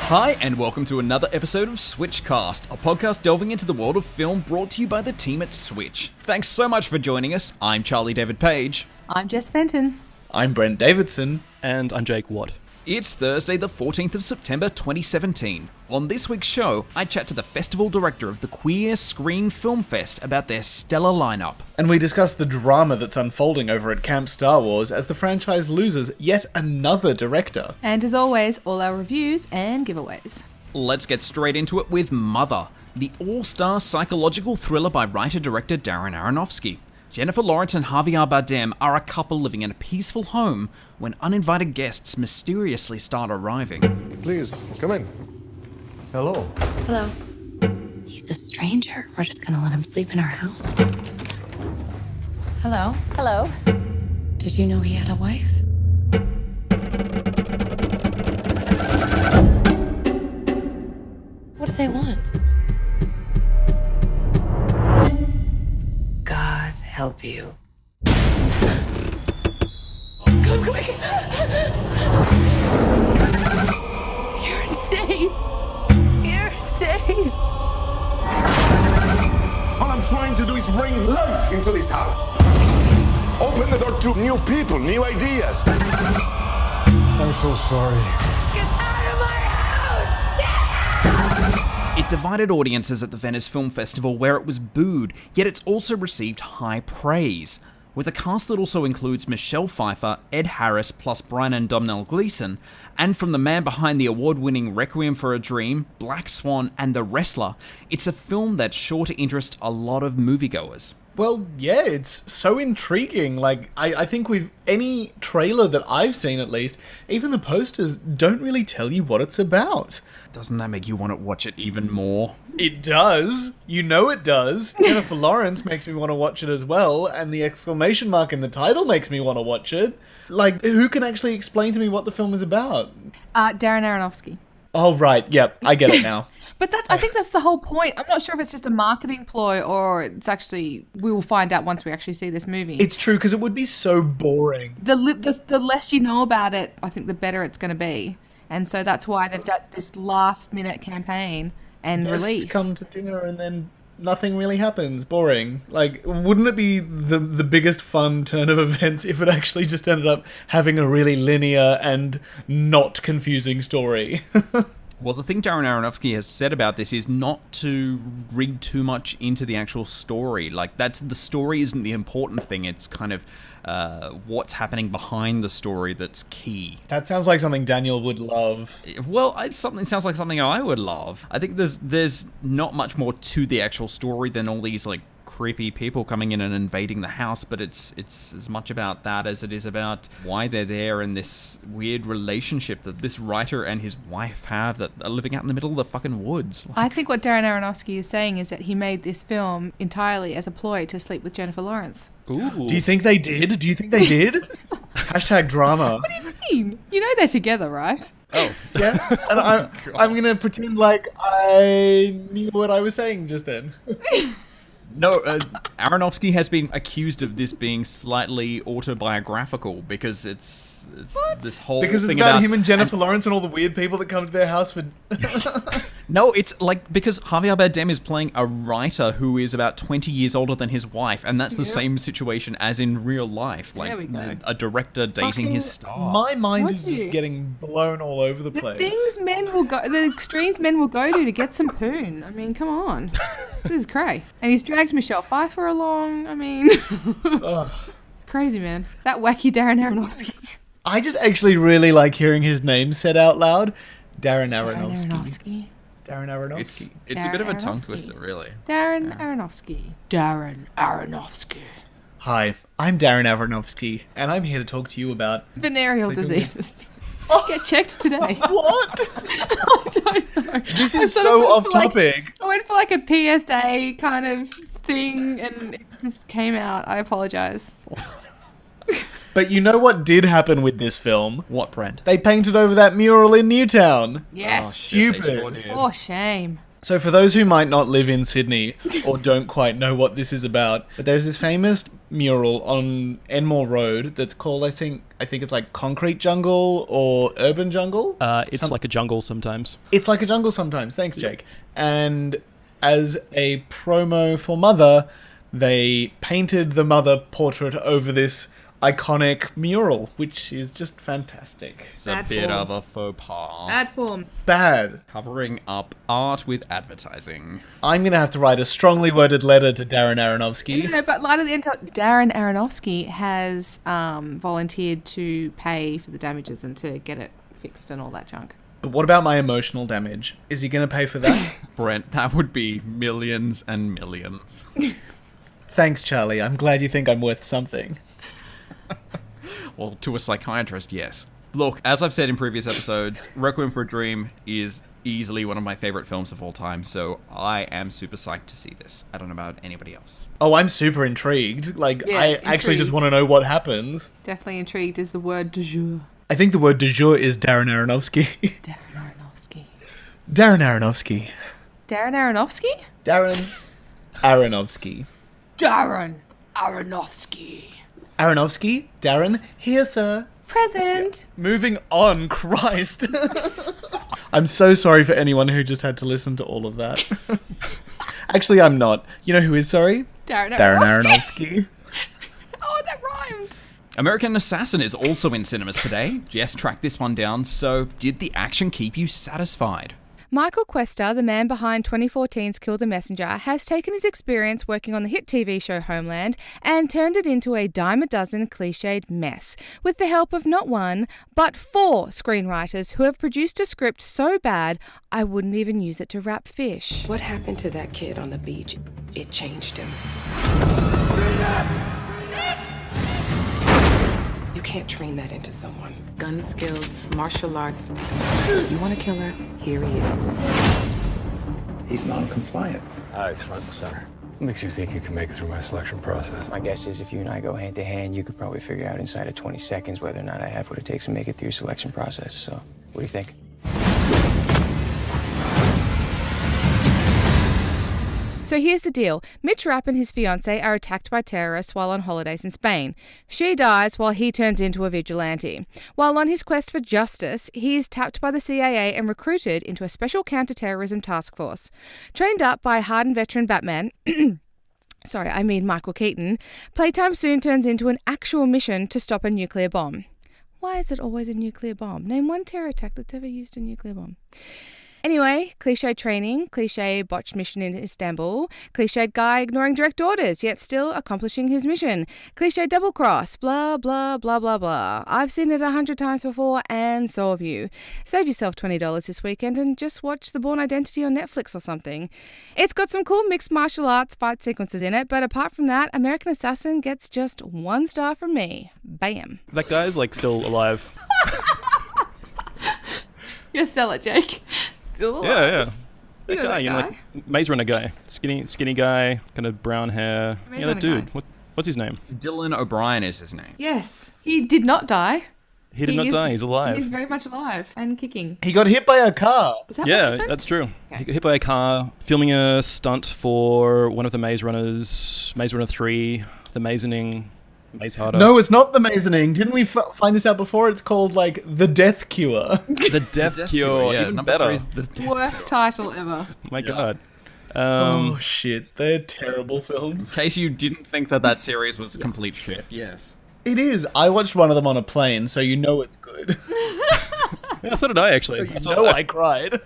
Hi, and welcome to another episode of SWITCHCast, a podcast delving into the world of film brought to you by the team at Switch. Thanks so much for joining us. I'm Charlie David Page. I'm Jess Fenton. I'm Brent Davidson. And I'm Jake Watt. It's Thursday, the 14th of September 2017. On this week's show, I chat to the festival director of the Queer Screen Film Fest about their stellar lineup. And we discuss the drama that's unfolding over at Camp Star Wars as the franchise loses yet another director. And as always, all our reviews and giveaways. Let's get straight into it with Mother, the all-star psychological thriller by writer-director Darren Aronofsky. Jennifer Lawrence and Javier Bardem are a couple living in a peaceful home when uninvited guests mysteriously start arriving. Please, come in. Hello. Hello. He's a stranger. We're just gonna let him sleep in our house. Hello. Hello. Did you know he had a wife? What do they want? God help you. Come quick! You're insane! You're insane! All I'm trying to do is bring life into this house. Open the door to new people, new ideas. I'm so sorry. Get out of my house! It divided audiences at the Venice Film Festival where it was booed, yet it's also received high praise. With a cast that also includes Michelle Pfeiffer, Ed Harris, plus Brian and Domhnall Gleeson, and from the man behind the award-winning Requiem for a Dream, Black Swan, and The Wrestler, it's a film that's sure to interest a lot of moviegoers. Well, yeah, it's so intriguing. I think any trailer that I've seen at least, even the posters don't really tell you what it's about. Doesn't that make you want to watch it even more? It does. You know it does. Jennifer Lawrence makes me want to watch it as well, and the exclamation mark in the title makes me want to watch it. Like, who can actually explain to me what the film is about? Darren Aronofsky. Oh, right. Yep, I get it now. But I think that's the whole point. I'm not sure if it's just a marketing ploy or it's actually... We will find out once we actually see this movie. It's true, because it would be so boring. The less you know about it, I think the better it's going to be. And so that's why they've done this last-minute campaign and release. Guests come to dinner and then nothing really happens. Boring. Like, wouldn't it be the biggest fun turn of events if it actually just ended up having a really linear and not confusing story? Well, the thing Darren Aronofsky has said about this is not to read too much into the actual story. Like, the story isn't the important thing. It's kind of what's happening behind the story that's key. That sounds like something Daniel would love. Well, sounds like something I would love. I think there's not much more to the actual story than all these, like, creepy people coming in and invading the house, but it's as much about that as it is about why they're there and this weird relationship that this writer and his wife have that are living out in the middle of the fucking woods. I think what Darren Aronofsky is saying is that he made this film entirely as a ploy to sleep with Jennifer Lawrence. Ooh. Do you think they did? Hashtag drama. What do you mean? You know they're together, right? Oh. Yeah, and I'm going to pretend like I knew what I was saying just then. No, Aronofsky has been accused of this being slightly autobiographical because it's this whole Because it's thing about him and Jennifer Lawrence and all the weird people that come to their house for... No, it's like because Javier Bardem is playing a writer who is about 20 years older than his wife, and that's the same situation as in real life. Like There we go. a director dating his star. My mind Told is you. just getting blown all over the place. The extremes men will go to get some poon. I mean, come on. This is cray. And he's dragged Michelle Pfeiffer along. I mean, it's crazy, man. That wacky Darren Aronofsky. I just actually really like hearing his name said out loud. Darren Aronofsky. Darren Aronofsky. It's a bit of a tongue Aronofsky. twister, really. Darren Aronofsky. Darren Aronofsky. Hi, I'm Darren Aronofsky, and I'm here to talk to you about... Venereal diseases. Get checked today. What? I don't know. This is I sort so of off went for topic. I went for like a PSA kind of thing and it just came out. I apologise. But you know what did happen with this film? What, Brent? They painted over that mural in Newtown. Yes. Stupid. They sure did. For shame. So for those who might not live in Sydney or don't quite know what this is about, but there's this famous mural on Enmore Road that's called, I think it's like Concrete Jungle or Urban Jungle. It's like a jungle sometimes. It's like a jungle sometimes. Thanks, Jake. And as a promo for Mother, they painted the Mother portrait over this iconic mural, which is just fantastic. It's a Bad bit form. of a faux pas. Bad form. Bad. Covering up art with advertising. I'm going to have to write a strongly worded letter to Darren Aronofsky. No, but light at the end, Darren Aronofsky has volunteered to pay for the damages and to get it fixed and all that junk. But what about my emotional damage? Is he going to pay for that? Brent, that would be millions and millions. Thanks, Charlie. I'm glad you think I'm worth something. Well, to a psychiatrist, yes. Look, as I've said in previous episodes, Requiem for a Dream is easily one of my favorite films of all time, so I am super psyched to see this. I don't know about anybody else. Oh, I'm super intrigued. I actually just want to know what happens. Definitely intrigued is the word du jour. I think the word du jour is Darren Aronofsky. Darren Aronofsky. Darren Aronofsky. Darren Aronofsky? Darren Aronofsky. Darren Aronofsky. Aronofsky? Darren? Here, sir. Present. Moving on, Christ. I'm so sorry for anyone who just had to listen to all of that. Actually, I'm not. You know who is sorry? Darren Aronofsky. Oh, that rhymed. American Assassin is also in cinemas today. Jess tracked this one down, so did the action keep you satisfied? Michael Cuesta, the man behind 2014's Kill the Messenger, has taken his experience working on the hit TV show Homeland and turned it into a dime a dozen cliched mess, with the help of not one, but 4 screenwriters who have produced a script so bad I wouldn't even use it to wrap fish. What happened to that kid on the beach? It changed him. You can't train that into someone. Gun skills, martial arts. You want to kill her? Here he is. He's non-compliant. It's front and center. What makes you think you can make it through my selection process? My guess is if you and I go hand to hand, you could probably figure out inside of 20 seconds whether or not I have what it takes to make it through your selection process. So, what do you think? So here's the deal. Mitch Rapp and his fiancée are attacked by terrorists while on holidays in Spain. She dies while he turns into a vigilante. While on his quest for justice, he is tapped by the CIA and recruited into a special counter-terrorism task force. Trained up by hardened veteran Batman... Michael Keaton, playtime soon turns into an actual mission to stop a nuclear bomb. Why is it always a nuclear bomb? Name one terror attack that's ever used a nuclear bomb. Anyway, cliche training, cliche botched mission in Istanbul, cliched guy ignoring direct orders, yet still accomplishing his mission, cliche double cross, blah, blah, blah, blah, blah. I've seen it 100 times before, and so have you. Save yourself $20 this weekend and just watch The Bourne Identity on Netflix or something. It's got some cool mixed martial arts fight sequences in it, but apart from that, American Assassin gets just 1 star from me. Bam. That guy's still alive. You sell it, Jake. Still alive. Yeah. You know that guy. Maze Runner guy, skinny guy, kind of brown hair. Maze That Runner dude. guy. What's his name? Dylan O'Brien is his name. Yes. He did not die. He did not die. He's alive. He's very much alive and kicking. He got hit by a car. Is that what Yeah, happened? that's true. Okay. He got hit by a car filming a stunt for one of the Maze Runners, Maze Runner 3, The Mazoning, Maze Harder. No, it's not the Mazoning. Didn't we find this out before? It's called, The Death Cure. The Death Cure. Yeah, Even number better. 3 is the Death Worst title ever. My God. Oh, shit. They're terrible films. In case you didn't think that series was complete shit, yes. It is. I watched one of them on a plane, so you know it's good. Yeah, so did I, actually. I cried.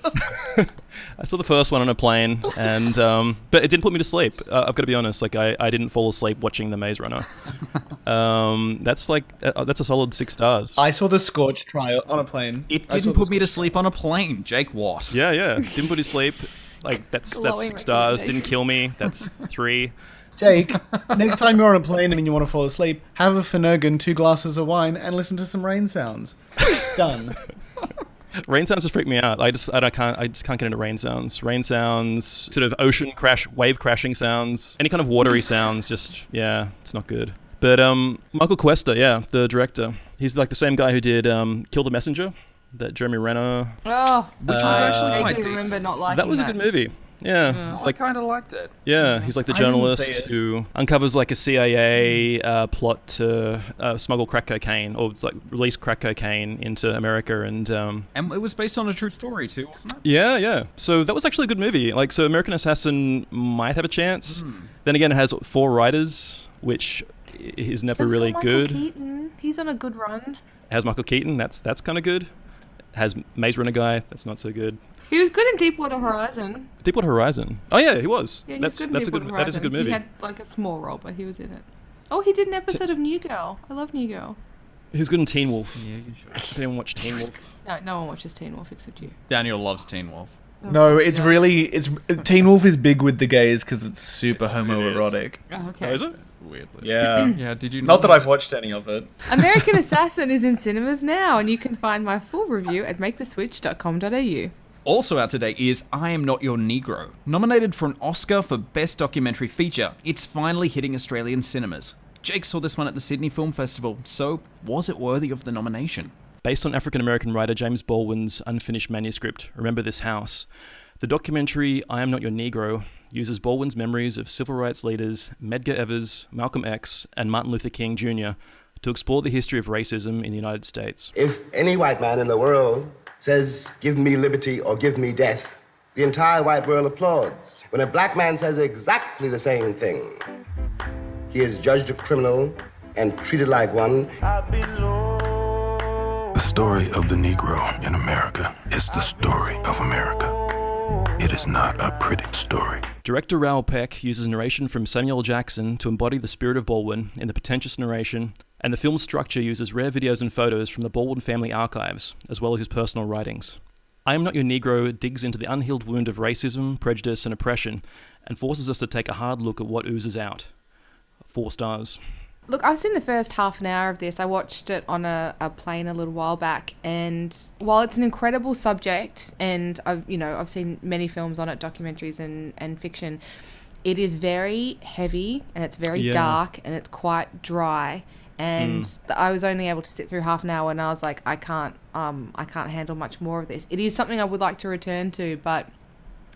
I saw the first one on a plane, and but it didn't put me to sleep. I've got to be honest. I didn't fall asleep watching The Maze Runner. That's a solid 6 stars. I saw the Scorch trial on a plane. It didn't put me to sleep on a plane, Jake Watt. Yeah. Didn't put you to sleep. That's Glowing 6 stars. Didn't recommendation. kill me. That's 3. Jake, next time you're on a plane and you want to fall asleep, have a Finnegan, 2 glasses of wine, and listen to some rain sounds. Done. Rain sounds just freak me out. I just can't get into rain sounds. Rain sounds, sort of ocean crash, wave crashing sounds, any kind of watery sounds. Just it's not good. But Michael Cuesta, the director, he's the same guy who did Kill the Messenger, that Jeremy Renner. Oh, Which was actually quite I remember decent. not liking That was a good movie. Yeah, it's I like kind of liked it. yeah, he's like the I didn't see journalist it. who uncovers like a CIA plot to smuggle crack cocaine or like release crack cocaine into America, and And it was based on a true story too, wasn't it? yeah. So that was actually a good movie. Like, so American Assassin might have a chance. Then again, it has 4 writers, which is never It's really got good. Michael Keaton. He's on a good run. It has Michael Keaton. That's kind of good. It has Maze Runner guy. That's not so good. He was good in Deepwater Horizon. Deepwater Horizon. Oh yeah, he was. Yeah, That's in a good. Deepwater That is a good Horizon. movie. He had like a small role, but he was in it. Oh, he did an episode of New Girl. I love New Girl. He was good in Teen Wolf. Yeah, you should. If anyone watched Teen Wolf. No one watches Teen Wolf except you. Daniel loves Teen Wolf. No, it's Teen Wolf is big with the gays because it's super homoerotic. Oh, okay. Oh, is it? Weirdly. Yeah. Yeah, did you Not that I've watched any of it. American Assassin is in cinemas now, and you can find my full review at maketheswitch.com.au. Also out today is I Am Not Your Negro. Nominated for an Oscar for Best Documentary Feature, it's finally hitting Australian cinemas. Jake saw this one at the Sydney Film Festival, so was it worthy of the nomination? Based on African-American writer James Baldwin's unfinished manuscript, Remember This House, the documentary I Am Not Your Negro uses Baldwin's memories of civil rights leaders Medgar Evers, Malcolm X, and Martin Luther King Jr. to explore the history of racism in the United States. If any white man in the world says, give me liberty or give me death, the entire white world applauds. When a black man says exactly the same thing, he is judged a criminal and treated like one. The story of the Negro in America is the story of America. It is not a pretty story. Director Raoul Peck uses narration from Samuel L. Jackson to embody the spirit of Baldwin in the pretentious narration, and the film's structure uses rare videos and photos from the Baldwin family archives, as well as his personal writings. I Am Not Your Negro digs into the unhealed wound of racism, prejudice, and oppression, and forces us to take a hard look at what oozes out. 4 stars. Look, I've seen the first half an hour of this. I watched it on a plane a little while back, and while it's an incredible subject, and I've seen many films on it, documentaries and fiction, it is very heavy and it's very dark and it's quite dry. And I was only able to sit through half an hour, and I was like, I can't handle much more of this. It is something I would like to return to, but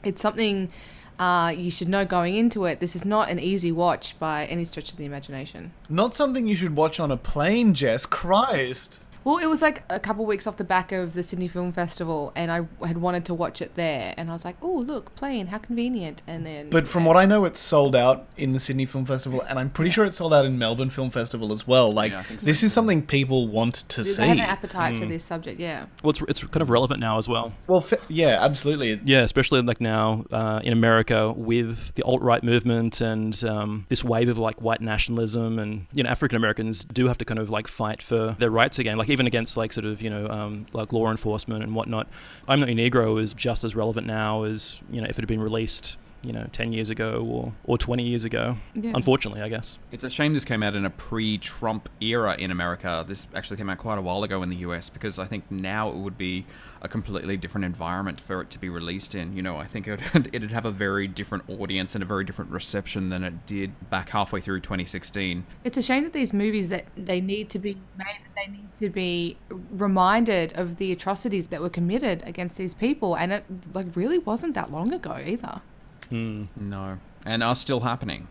it's something you should know going into it. This is not an easy watch by any stretch of the imagination. Not something you should watch on a plane, Jess. Christ. Well, it was like a couple of weeks off the back of the Sydney Film Festival, and I had wanted to watch it there, and I was like, oh, look, plane, how convenient. And then... But from what I know, it's sold out in the Sydney Film Festival, and I'm pretty sure it's sold out in Melbourne Film Festival as well. Like, this is something people want to see. They have an appetite for this subject, yeah. Well, it's kind of relevant now as well. Well, yeah, absolutely. Yeah, especially like now in America with the alt-right movement and this wave of like white nationalism, and African Americans do have to kind of like fight for their rights again, like even against like sort of like law enforcement and whatnot. I'm Not Your Negro is just as relevant now as if it had been released 10 years ago or 20 years ago. Yeah. Unfortunately, I guess. It's a shame this came out in a pre-Trump era in America. This actually came out quite a while ago in the US, because I think now it would be a completely different environment for it to be released in. I think it'd have a very different audience and a very different reception than it did back halfway through 2016. It's a shame that these movies, that they need to be made, that they need to be reminded of the atrocities that were committed against these people, and it really wasn't that long ago either. No, and are still happening.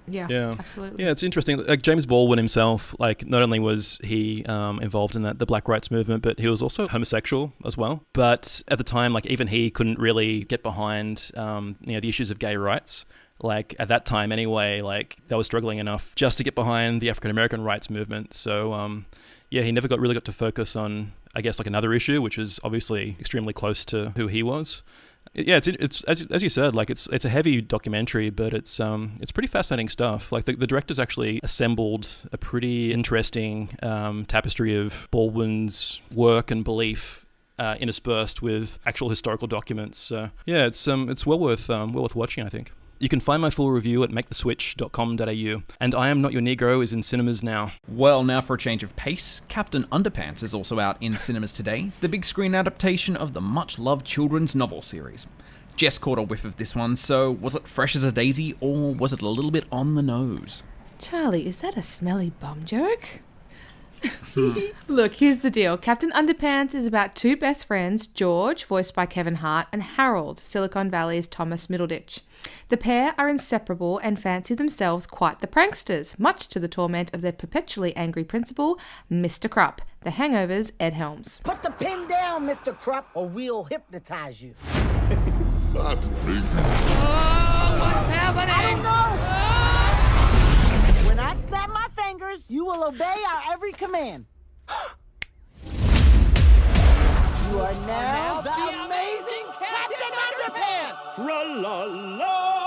Yeah, absolutely. Yeah, it's interesting. Like James Baldwin himself, like not only was he involved in the Black rights movement, but he was also homosexual as well. But at the time, like even he couldn't really get behind the issues of gay rights. Like at that time anyway, like they were struggling enough just to get behind the African American rights movement. So he never really got to focus on, I guess, like another issue, which is obviously extremely close to who he was. Yeah, it's as you said, like it's a heavy documentary, but it's pretty fascinating stuff. Like the director's actually assembled a pretty interesting tapestry of Baldwin's work and belief, interspersed with actual historical documents. So yeah, it's well worth watching, I think. You can find my full review at maketheswitch.com.au, and I Am Not Your Negro is in cinemas now. Well, now for a change of pace, Captain Underpants is also out in cinemas today, the big screen adaptation of the much-loved children's novel series. Jess caught a whiff of this one, so was it fresh as a daisy, or was it a little bit on the nose? Charlie, is that a smelly bum joke? Look, here's the deal. Captain Underpants is about two best friends, George, voiced by Kevin Hart, and Harold, Silicon Valley's Thomas Middleditch. The pair are inseparable and fancy themselves quite the pranksters, much to the torment of their perpetually angry principal, Mr. Krupp, The Hangover's Ed Helms. Put the pen down, Mr. Krupp, or we'll hypnotize you. Start. What's happening? I don't know. When I snap my fingers, you will obey our every command. You are now the amazing Captain Underpants! Tra-la-la!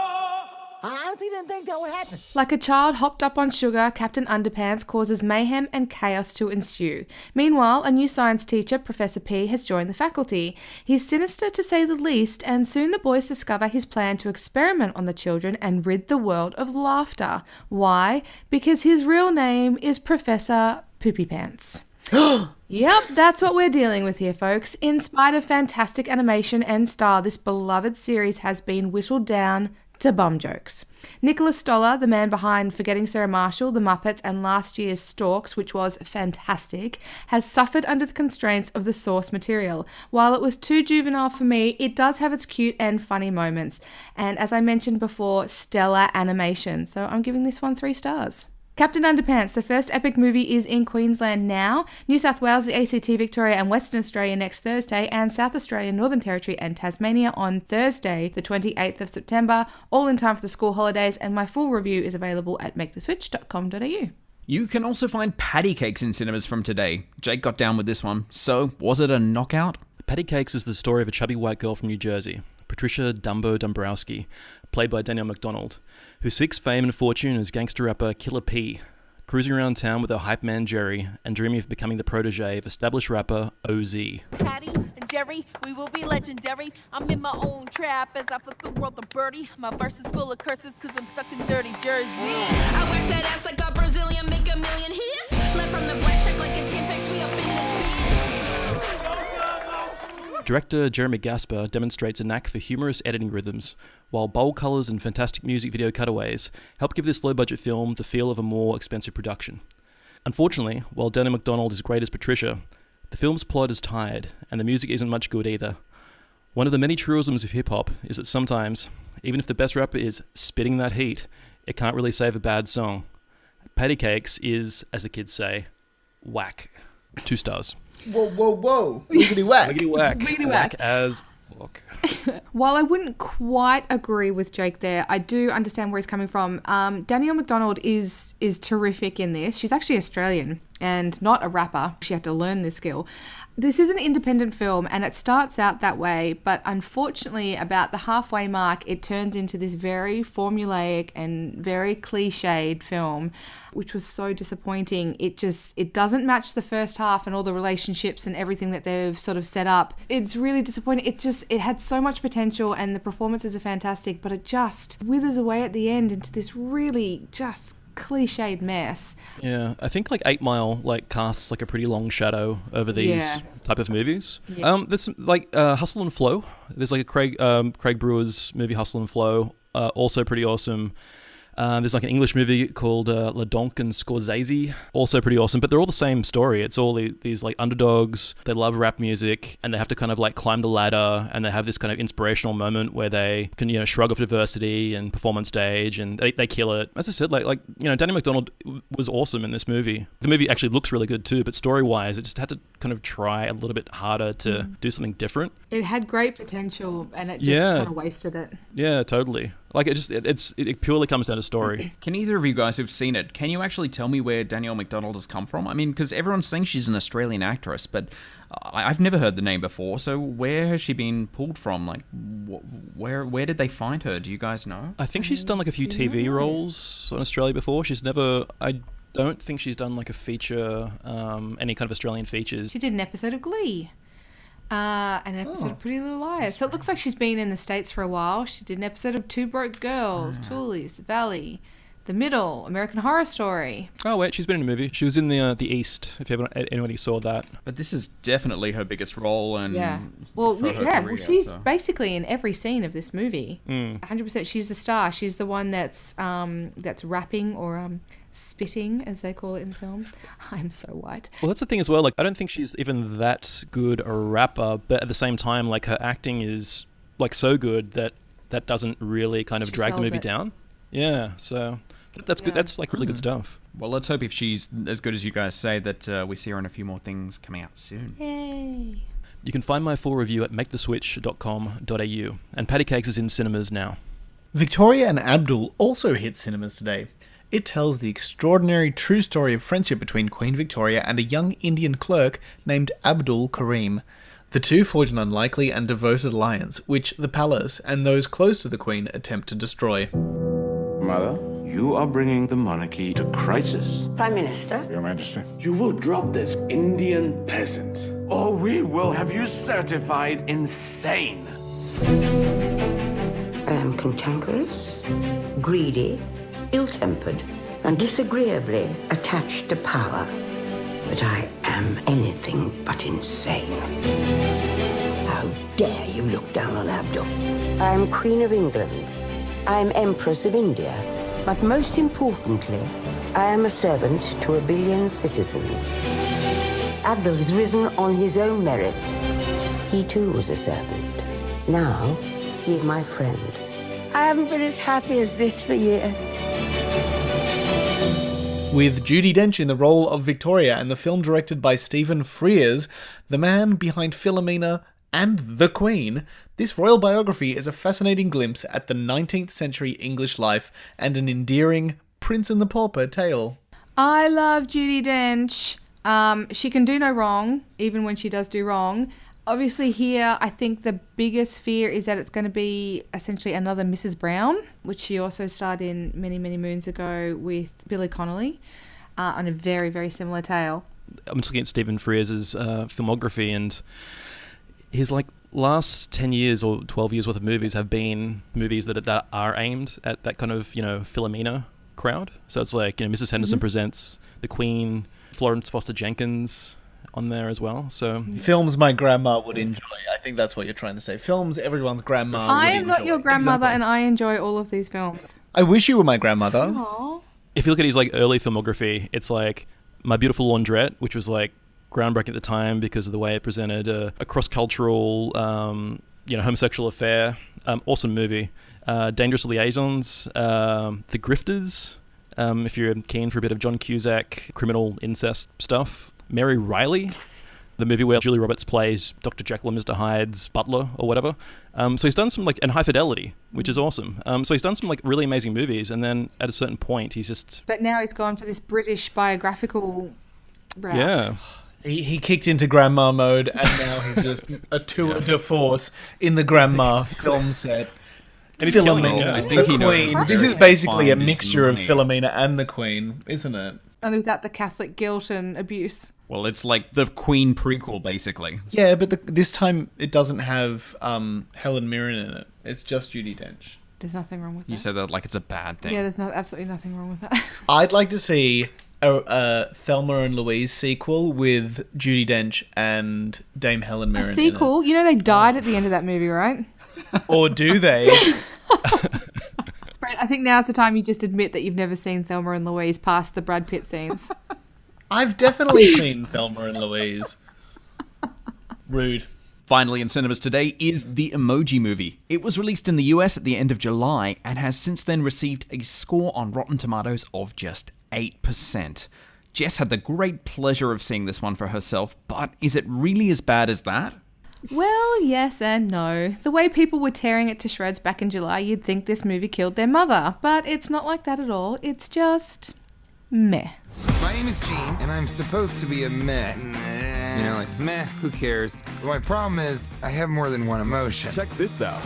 I honestly didn't think that would happen. Like a child hopped up on sugar, Captain Underpants causes mayhem and chaos to ensue. Meanwhile, a new science teacher, Professor P, has joined the faculty. He's sinister to say the least, and soon the boys discover his plan to experiment on the children and rid the world of laughter. Why? Because his real name is Professor Poopy Pants. Yep, that's what we're dealing with here, folks. In spite of fantastic animation and style, this beloved series has been whittled down to bum jokes. Nicholas Stoller, the man behind Forgetting Sarah Marshall, The Muppets, and last year's Storks, which was fantastic, has suffered under the constraints of the source material. While it was too juvenile for me, it does have its cute and funny moments. And as I mentioned before, stellar animation. So I'm giving this one 3 stars. Captain Underpants, the first epic movie, is in Queensland now, New South Wales, the ACT, Victoria and Western Australia next Thursday, and South Australia, Northern Territory and Tasmania on Thursday, the 28th of September, all in time for the school holidays, and my full review is available at maketheswitch.com.au. You can also find Patty Cakes in cinemas from today. Jake got down with this one, so was it a knockout? Patty Cakes is the story of a chubby white girl from New Jersey, Patricia Dumbo Dombrowski, played by Danielle MacDonald, who seeks fame and fortune as gangster rapper Killer P, cruising around town with her hype man Jerry and dreaming of becoming the protege of established rapper OZ. Patty and Jerry, we will be legendary. I'm in my own trap as I flip the world a birdie. My verse is full of curses cause I'm stuck in dirty Jersey. I wax that ass like a Brazilian, make a million hits. Live from the black shack like a 10-packs, we up in this bitch. Director Jeremy Gasper demonstrates a knack for humorous editing rhythms, while bold colours and fantastic music video cutaways help give this low-budget film the feel of a more expensive production. Unfortunately, while Danielle MacDonald is great as Patricia, the film's plot is tired, and the music isn't much good either. One of the many truisms of hip-hop is that sometimes, even if the best rapper is spitting that heat, it can't really save a bad song. Patty Cakes is, as the kids say, whack. 2 stars. Whoa, whoa, whoa. Wiggity whack. Wiggity whack. Wiggity Whack whack. as fuck. While I wouldn't quite agree with Jake there, I do understand where he's coming from. Danielle MacDonald is terrific in this. She's actually Australian and not a rapper. She had to learn this skill. This is an independent film and it starts out that way, but unfortunately about the halfway mark, it turns into this very formulaic and very cliched film, which was so disappointing. It doesn't match the first half and all the relationships and everything that they've sort of set up. It's really disappointing. It had so much potential and the performances are fantastic, but it just withers away at the end into this really just cliched mess. Yeah, I think like 8 Mile casts like a pretty long shadow over these type of movies. Yeah. There's like Hustle and Flow. There's like a Craig Brewer's movie Hustle and Flow, also pretty awesome. There's like an English movie called La Donk and Scorsese, also pretty awesome, but they're all the same story. It's all these like underdogs, they love rap music, and they have to kind of like climb the ladder, and they have this kind of inspirational moment where they can, shrug off adversity and perform on stage, and they kill it. As I said, Danny MacDonald was awesome in this movie. The movie actually looks really good too, but story-wise, it just had to kind of try a little bit harder to do something different. It had great potential, and it just kind of wasted it. Yeah, totally. Like it purely comes down to story. Can either of you guys who've seen it, can you actually tell me where Danielle MacDonald has come from? I mean, because everyone's saying she's an Australian actress, but I've never heard the name before. So where has she been pulled from? Like, where did they find her? Do you guys know? I think she's done like a few TV roles in Australia before. I don't think she's done like a feature, any kind of Australian features. She did an episode of Glee. An episode of Pretty Little Liars. So it looks like she's been in the States for a while. She did an episode of Two Broke Girls, Toolies, Valley, The Middle, American Horror Story. Oh wait, she's been in a movie. She was in the East, if anybody saw that. But this is definitely her biggest role, and she's basically in every scene of this movie. 100%. She's the star. She's the one that's rapping or spitting, as they call it in the film. I'm so white. Well, that's the thing as well. Like, I don't think she's even that good a rapper, but at the same time, like, her acting is like so good that doesn't really kind of drag the movie down. Yeah, so that's good. That's like really good stuff. Well, let's hope if she's as good as you guys say that we see her in a few more things coming out soon. Yay. You can find my full review at maketheswitch.com.au, and Patty Cakes is in cinemas now. Victoria and Abdul also hit cinemas today. It tells the extraordinary true story of friendship between Queen Victoria and a young Indian clerk named Abdul Karim. The two forge an unlikely and devoted alliance, which the palace and those close to the Queen attempt to destroy. Mother, you are bringing the monarchy to crisis. Prime Minister? Your Majesty. You will drop this Indian peasant, or we will have you certified insane. I am cantankerous, greedy, ill-tempered, and disagreeably attached to power. But I am anything but insane. How dare you look down on Abdul? I am Queen of England. I am Empress of India. But most importantly, I am a servant to 1 billion citizens. Abdul has risen on his own merits. He too was a servant. Now, he's my friend. I haven't been as happy as this for years. With Judi Dench in the role of Victoria and the film directed by Stephen Frears, the man behind Philomena and the Queen, this royal biography is a fascinating glimpse at the 19th century English life and an endearing Prince and the Pauper tale. I love Judi Dench. She can do no wrong, even when she does do wrong. Obviously here, I think the biggest fear is that it's going to be essentially another Mrs. Brown, which she also starred in many, many moons ago with Billy Connolly on a very, very similar tale. I'm just looking at Stephen Frears' filmography, and his like last 10 years or 12 years worth of movies have been movies that are aimed at that kind of, Philomena crowd. So it's like, Mrs. Henderson Presents, The Queen, Florence Foster Jenkins on there as well. So films my grandma would enjoy. I think that's what you're trying to say. Films everyone's grandma would I am enjoy. not your grandmother, Exactly. and I enjoy all of these films. I wish you were my grandmother. Aww. if you look at his like early filmography, it's like My Beautiful Laundrette, which was like groundbreaking at the time because of the way it presented a cross-cultural, homosexual affair. Awesome movie. Dangerous Liaisons, The Grifters, if you're keen for a bit of John Cusack criminal incest stuff. Mary Riley, the movie where Julia Roberts plays Dr. Jekyll and Mr. Hyde's butler or whatever. So he's done some and High Fidelity, which is awesome. So he's done some really amazing movies, and then at a certain point he's just... But now he's gone for this British biographical route. Yeah. He kicked into grandma mode, and now he's just a tour de force in the grandma film set. And he's killing it, yeah. I think he knows Queen. how This to is basically a find his mixture of money. Philomena and the Queen, isn't it? And without the Catholic guilt and abuse. Well, it's like the Queen prequel, basically. Yeah, but this time it doesn't have Helen Mirren in it. It's just Judi Dench. There's nothing wrong with that. You said that like it's a bad thing. Yeah, there's absolutely nothing wrong with that. I'd like to see a Thelma and Louise sequel with Judi Dench and Dame Helen Mirren A sequel? You know they died at the end of that movie, right? in it. Or do they? Brent, I think now's the time you just admit that you've never seen Thelma and Louise past the Brad Pitt scenes. I've definitely seen Thelma and Louise. Rude. Finally in cinemas today is The Emoji Movie. It was released in the US at the end of July and has since then received a score on Rotten Tomatoes of just 8%. Jess had the great pleasure of seeing this one for herself, but is it really as bad as that? Well, yes and no. The way people were tearing it to shreds back in July, you'd think this movie killed their mother. But it's not like that at all. It's just... meh. My name is Gene, and I'm supposed to be a meh. You know, like, meh, who cares? But my problem is, I have more than one emotion. Check this out.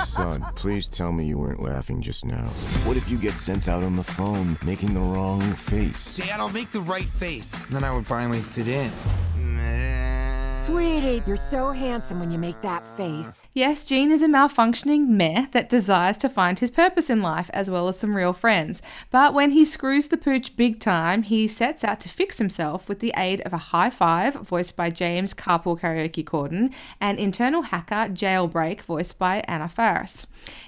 Son, please tell me you weren't laughing just now. What if you get sent out on the phone making the wrong face? Dad, I'll make the right face. Then I would finally fit in. Sweetie, you're so handsome when you make that face. Yes, Gene is a malfunctioning meh that desires to find his purpose in life, as well as some real friends. But when he screws the pooch big time, he sets out to fix himself with the aid of a high five, voiced by James Carpool Karaoke Corden, and internal hacker Jailbreak, voiced by Anna Faris.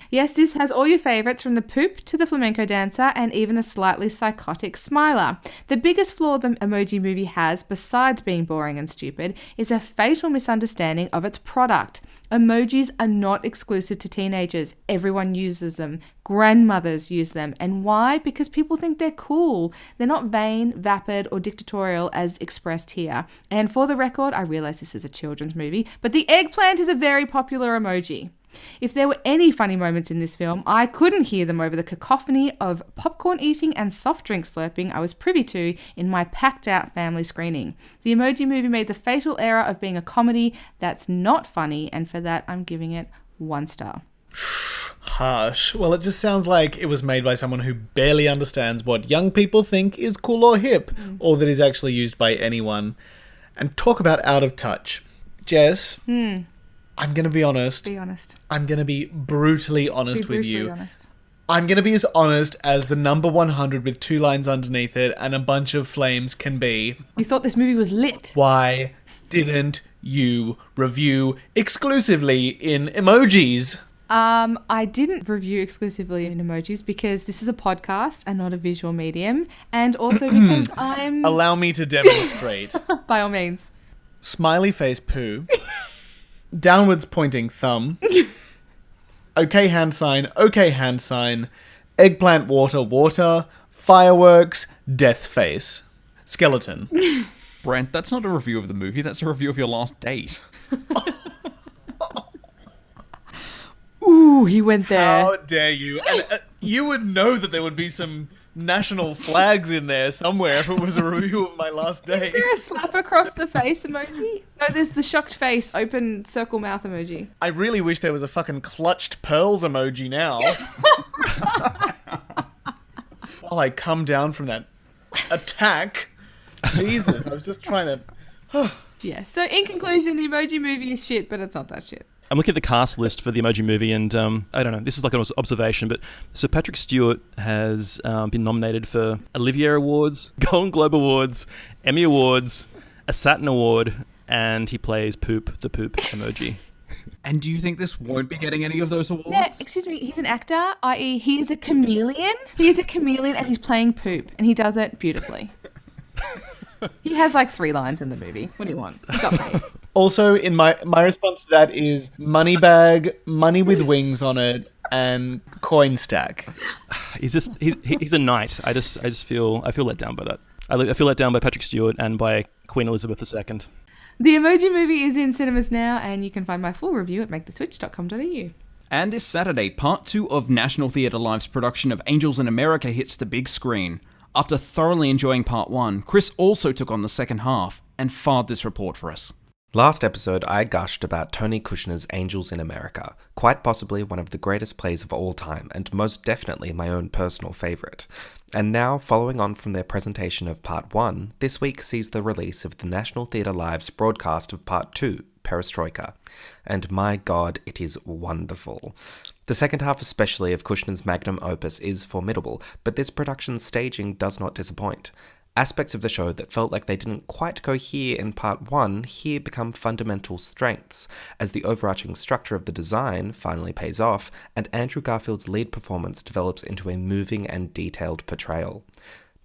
Yes, this has all your favourites from the poop to the flamenco dancer and even a slightly psychotic smiler. The biggest flaw the Emoji Movie has, besides being boring and stupid, is a fatal misunderstanding of its product. Emojis are not exclusive to teenagers. Everyone uses them. Grandmothers use them. And why? Because people think they're cool. They're not vain, vapid, or dictatorial as expressed here. And for the record, I realise this is a children's movie, but the eggplant is a very popular emoji. If there were any funny moments in this film, I couldn't hear them over the cacophony of popcorn eating and soft drink slurping I was privy to in my packed-out family screening. The Emoji Movie made the fatal error of being a comedy that's not funny, and for that I'm giving it 1 star. Harsh. Well, it just sounds like it was made by someone who barely understands what young people think is cool or hip, or that is actually used by anyone. And talk about out of touch. Jess... I'm going to be honest. Be honest. I'm going to be brutally honest with you. Honest. I'm going to be as honest as the number 100 with 2 lines underneath it and a bunch of flames can be. You thought this movie was lit. Why didn't you review exclusively in emojis? I didn't review exclusively in emojis because this is a podcast and not a visual medium. And also because I'm... Allow me to demonstrate. By all means. Smiley face poo. Downwards pointing thumb. Okay hand sign. Eggplant water. Fireworks. Death face. Skeleton. Brent, that's not a review of the movie, that's a review of your last date. Ooh, he went there. How dare you? And you would know that there would be some national flags in there somewhere if it was a review of my last date. Is there a slap across the face emoji? No, there's the shocked face, open circle mouth emoji. I really wish there was a fucking clutched pearls emoji now. While I come down from that attack. Jesus, I was just trying to... Yeah, so in conclusion, the Emoji Movie is shit, but it's not that shit. I'm looking at the cast list for the Emoji Movie, and I don't know, this is like an observation, but Sir Patrick Stewart has been nominated for Olivier Awards, Golden Globe Awards, Emmy Awards, a Saturn Award, and he plays Poop, the poop emoji. And do you think this won't be getting any of those awards? Yeah, excuse me, he's an actor, i.e. he is a chameleon. He is a chameleon and he's playing poop, and he does it beautifully. He has like 3 lines in the movie. What do you want? He got paid. Also, in my response to that is money bag, money with wings on it, and coin stack. He's a knight. I feel let down by that. I feel let down by Patrick Stewart and by Queen Elizabeth II. The Emoji Movie is in cinemas now, and you can find my full review at maketheswitch.com.au. And this Saturday, part 2 of National Theatre Live's production of Angels in America hits the big screen. After thoroughly enjoying part 1, Chris also took on the second half and filed this report for us. Last episode, I gushed about Tony Kushner's Angels in America, quite possibly one of the greatest plays of all time, and most definitely my own personal favourite. And now, following on from their presentation of Part 1, this week sees the release of the National Theatre Live's broadcast of Part 2, Perestroika. And my god, it is wonderful. The second half especially of Kushner's magnum opus is formidable, but this production's staging does not disappoint. Aspects of the show that felt like they didn't quite cohere in Part 1 here become fundamental strengths, as the overarching structure of the design finally pays off, and Andrew Garfield's lead performance develops into a moving and detailed portrayal.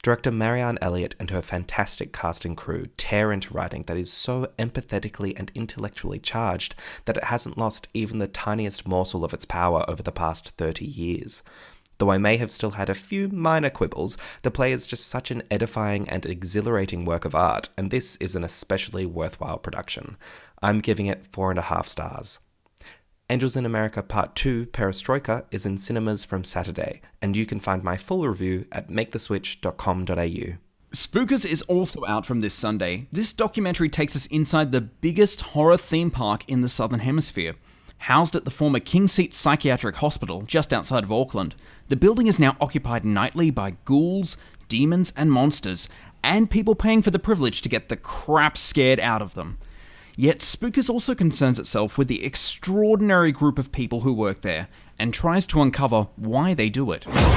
Director Marianne Elliott and her fantastic casting crew tear into writing that is so empathetically and intellectually charged that it hasn't lost even the tiniest morsel of its power over the past 30 years. Though I may have still had a few minor quibbles, the play is just such an edifying and exhilarating work of art, and this is an especially worthwhile production. I'm giving it 4.5 stars. Angels in America Part 2, Perestroika, is in cinemas from Saturday, and you can find my full review at maketheswitch.com.au. Spookers is also out from this Sunday. This documentary takes us inside the biggest horror theme park in the Southern Hemisphere. Housed at the former King Seat Psychiatric Hospital just outside of Auckland, the building is now occupied nightly by ghouls, demons, and monsters, and people paying for the privilege to get the crap scared out of them. Yet Spookers also concerns itself with the extraordinary group of people who work there, and tries to uncover why they do it. Tonight,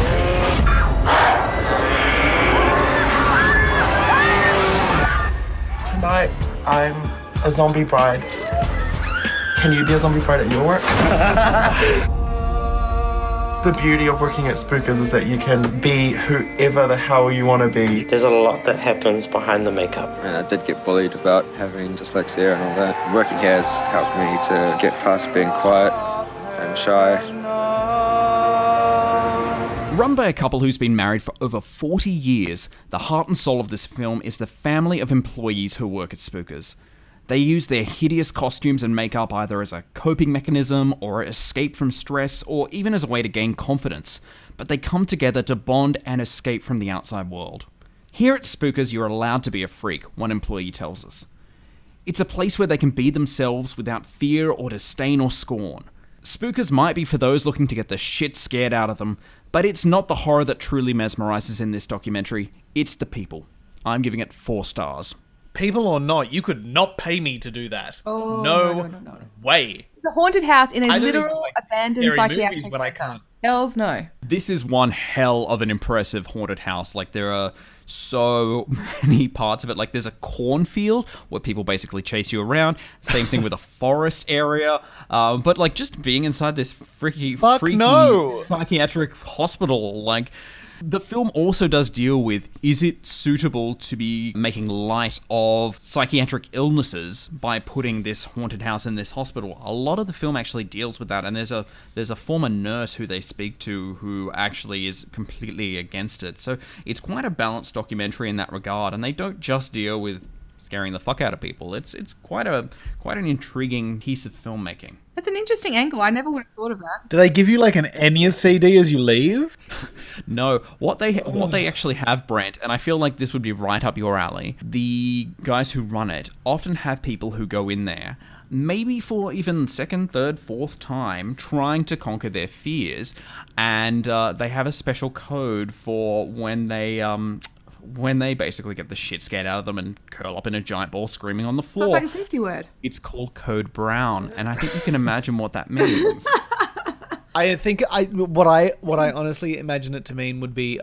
I'm a zombie bride. Can you be a zombie bride at your work? The beauty of working at Spookers is that you can be whoever the hell you want to be. There's a lot that happens behind the makeup. And I did get bullied about having dyslexia and all that. Working here has helped me to get past being quiet and shy. Run by a couple who's been married for over 40 years, the heart and soul of this film is the family of employees who work at Spookers. They use their hideous costumes and makeup either as a coping mechanism or escape from stress or even as a way to gain confidence, but they come together to bond and escape from the outside world. Here at Spookers, you're allowed to be a freak, one employee tells us. It's a place where they can be themselves without fear or disdain or scorn. Spookers might be for those looking to get the shit scared out of them, but it's not the horror that truly mesmerizes in this documentary, it's the people. I'm giving it 4 stars. People or not, you could not pay me to do that. Oh, no way. The haunted house in a I don't literal even like abandoned scary psychiatric movies, but I center. can't. Hells no. This is one hell of an impressive haunted house. Like, there are so many parts of it. Like, there's a cornfield where people basically chase you around. Same thing with a forest area. But, like, just being inside this freaky psychiatric hospital, like... The film also does deal with, is it suitable to be making light of psychiatric illnesses by putting this haunted house in this hospital? A lot of the film actually deals with that, and there's a former nurse who they speak to who actually is completely against it. So it's quite a balanced documentary in that regard, and they don't just deal with scaring the fuck out of people. It's quite an intriguing piece of filmmaking. That's an interesting angle. I never would have thought of that. Do they give you like an Enya CD as you leave? No, what they actually have, Brent, and I feel like this would be right up your alley. The guys who run it often have people who go in there, maybe for even second, third, fourth time, trying to conquer their fears, and they have a special code for when they basically get the shit scared out of them and curl up in a giant ball screaming on the floor. Sounds like a safety word. It's called Code Brown, and I think you can imagine what that means. I think what I honestly imagine it to mean would be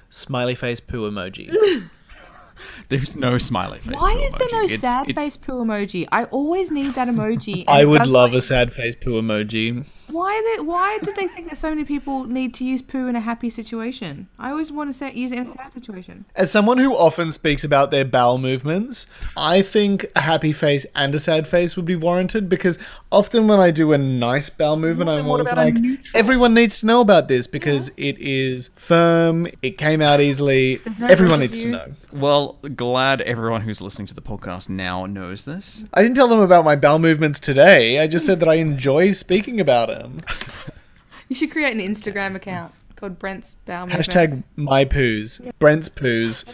smiley face poo emoji. There's no smiley face. Why is there no sad face poo emoji? I always need that emoji. I would love a sad face poo emoji. Why did they think that so many people need to use poo in a happy situation? I always want to use it in a sad situation. As someone who often speaks about their bowel movements, I think a happy face and a sad face would be warranted, because often when I do a nice bowel movement, I'm always like, everyone needs to know about this because it is firm, it came out easily, everyone needs to know. Well, glad everyone who's listening to the podcast now knows this. I didn't tell them about my bowel movements today. I just said that I enjoy speaking about them. You should create an Instagram account called Brent's Bowel Movements. Hashtag my poos. Brent's poos.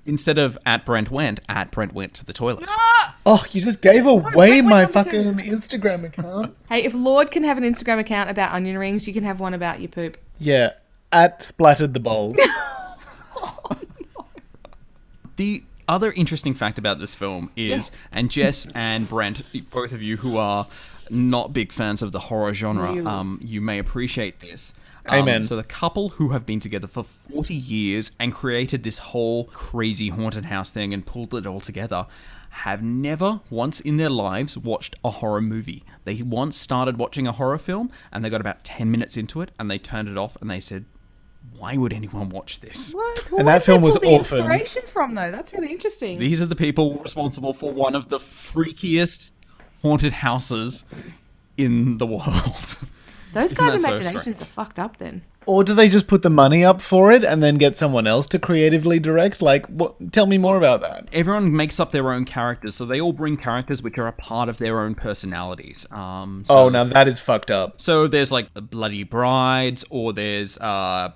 Instead of at Brent went to the toilet. Oh, you just gave away my fucking Instagram account. Hey, if Lord can have an Instagram account about onion rings, you can have one about your poop. Yeah, at splattered the bowl. The other interesting fact about this film is, and Jess and Brent, both of you who are not big fans of the horror genre, you may appreciate this. Amen. So the couple who have been together for 40 years and created this whole crazy haunted house thing and pulled it all together have never once in their lives watched a horror movie. They once started watching a horror film and they got about 10 minutes into it and they turned it off and they said, why would anyone watch this? What? And that film was awful. Inspiration from though, that's really interesting. These are the people responsible for one of the freakiest haunted houses in the world. Those Isn't guys' that so imaginations are fucked up then. Or do they just put the money up for it and then get someone else to creatively direct? Like, what? Tell me more about that. Everyone makes up their own characters, so they all bring characters which are a part of their own personalities. Oh, now that is fucked up. So there's like bloody brides, or there's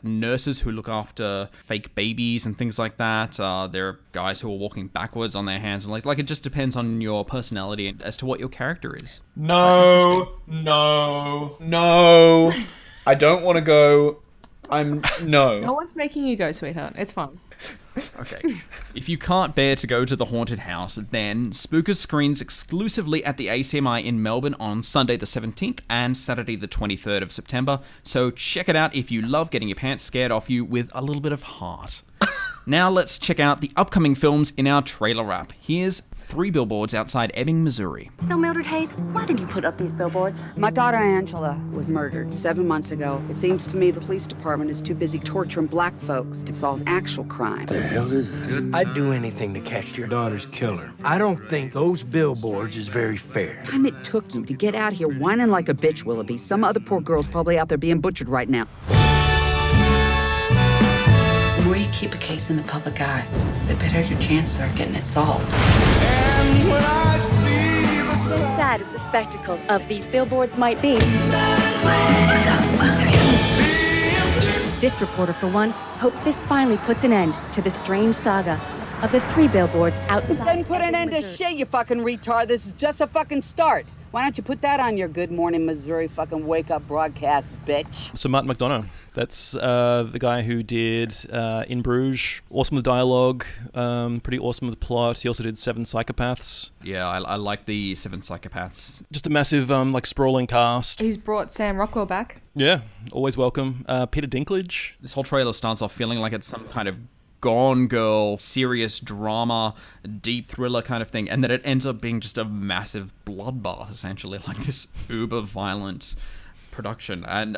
nurses who look after fake babies and things like that. There are guys who are walking backwards on their hands and legs. Like, it just depends on your personality as to what your character is. No. I don't want to go. No. No one's making you go, sweetheart. It's fine. Okay. If you can't bear to go to the haunted house, then Spookers screens exclusively at the ACMI in Melbourne on Sunday the 17th and Saturday the 23rd of September, so check it out if you love getting your pants scared off you with a little bit of heart. Now let's check out the upcoming films in our trailer wrap. Here's 3 Billboards Outside Ebbing, Missouri. So, Mildred Hayes, why did you put up these billboards? My daughter Angela was murdered 7 months ago. It seems to me the police department is too busy torturing black folks to solve actual crime. The hell is this? I'd do anything to catch your daughter's killer. I don't think those billboards is very fair. Time it took you to get out here whining like a bitch, Willoughby. Some other poor girl's probably out there being butchered right now. The more you keep a case in the public eye, the better your chances are getting it solved. As sad as the spectacle of these billboards might be, this reporter, for one, hopes this finally puts an end to the strange saga of the 3 billboards outside. This doesn't put an end to shit, you fucking retard. This is just a fucking start. Why don't you put that on your Good Morning Missouri fucking wake-up broadcast, bitch? So Martin McDonough, that's the guy who did In Bruges, awesome with dialogue, pretty awesome with the plot. He also did 7 Psychopaths. Yeah, I like the 7 Psychopaths. Just a massive, sprawling cast. He's brought Sam Rockwell back. Yeah, always welcome. Peter Dinklage. This whole trailer starts off feeling like it's some kind of Gone Girl, serious drama, deep thriller kind of thing, and then it ends up being just a massive bloodbath, essentially, like this uber violent production. And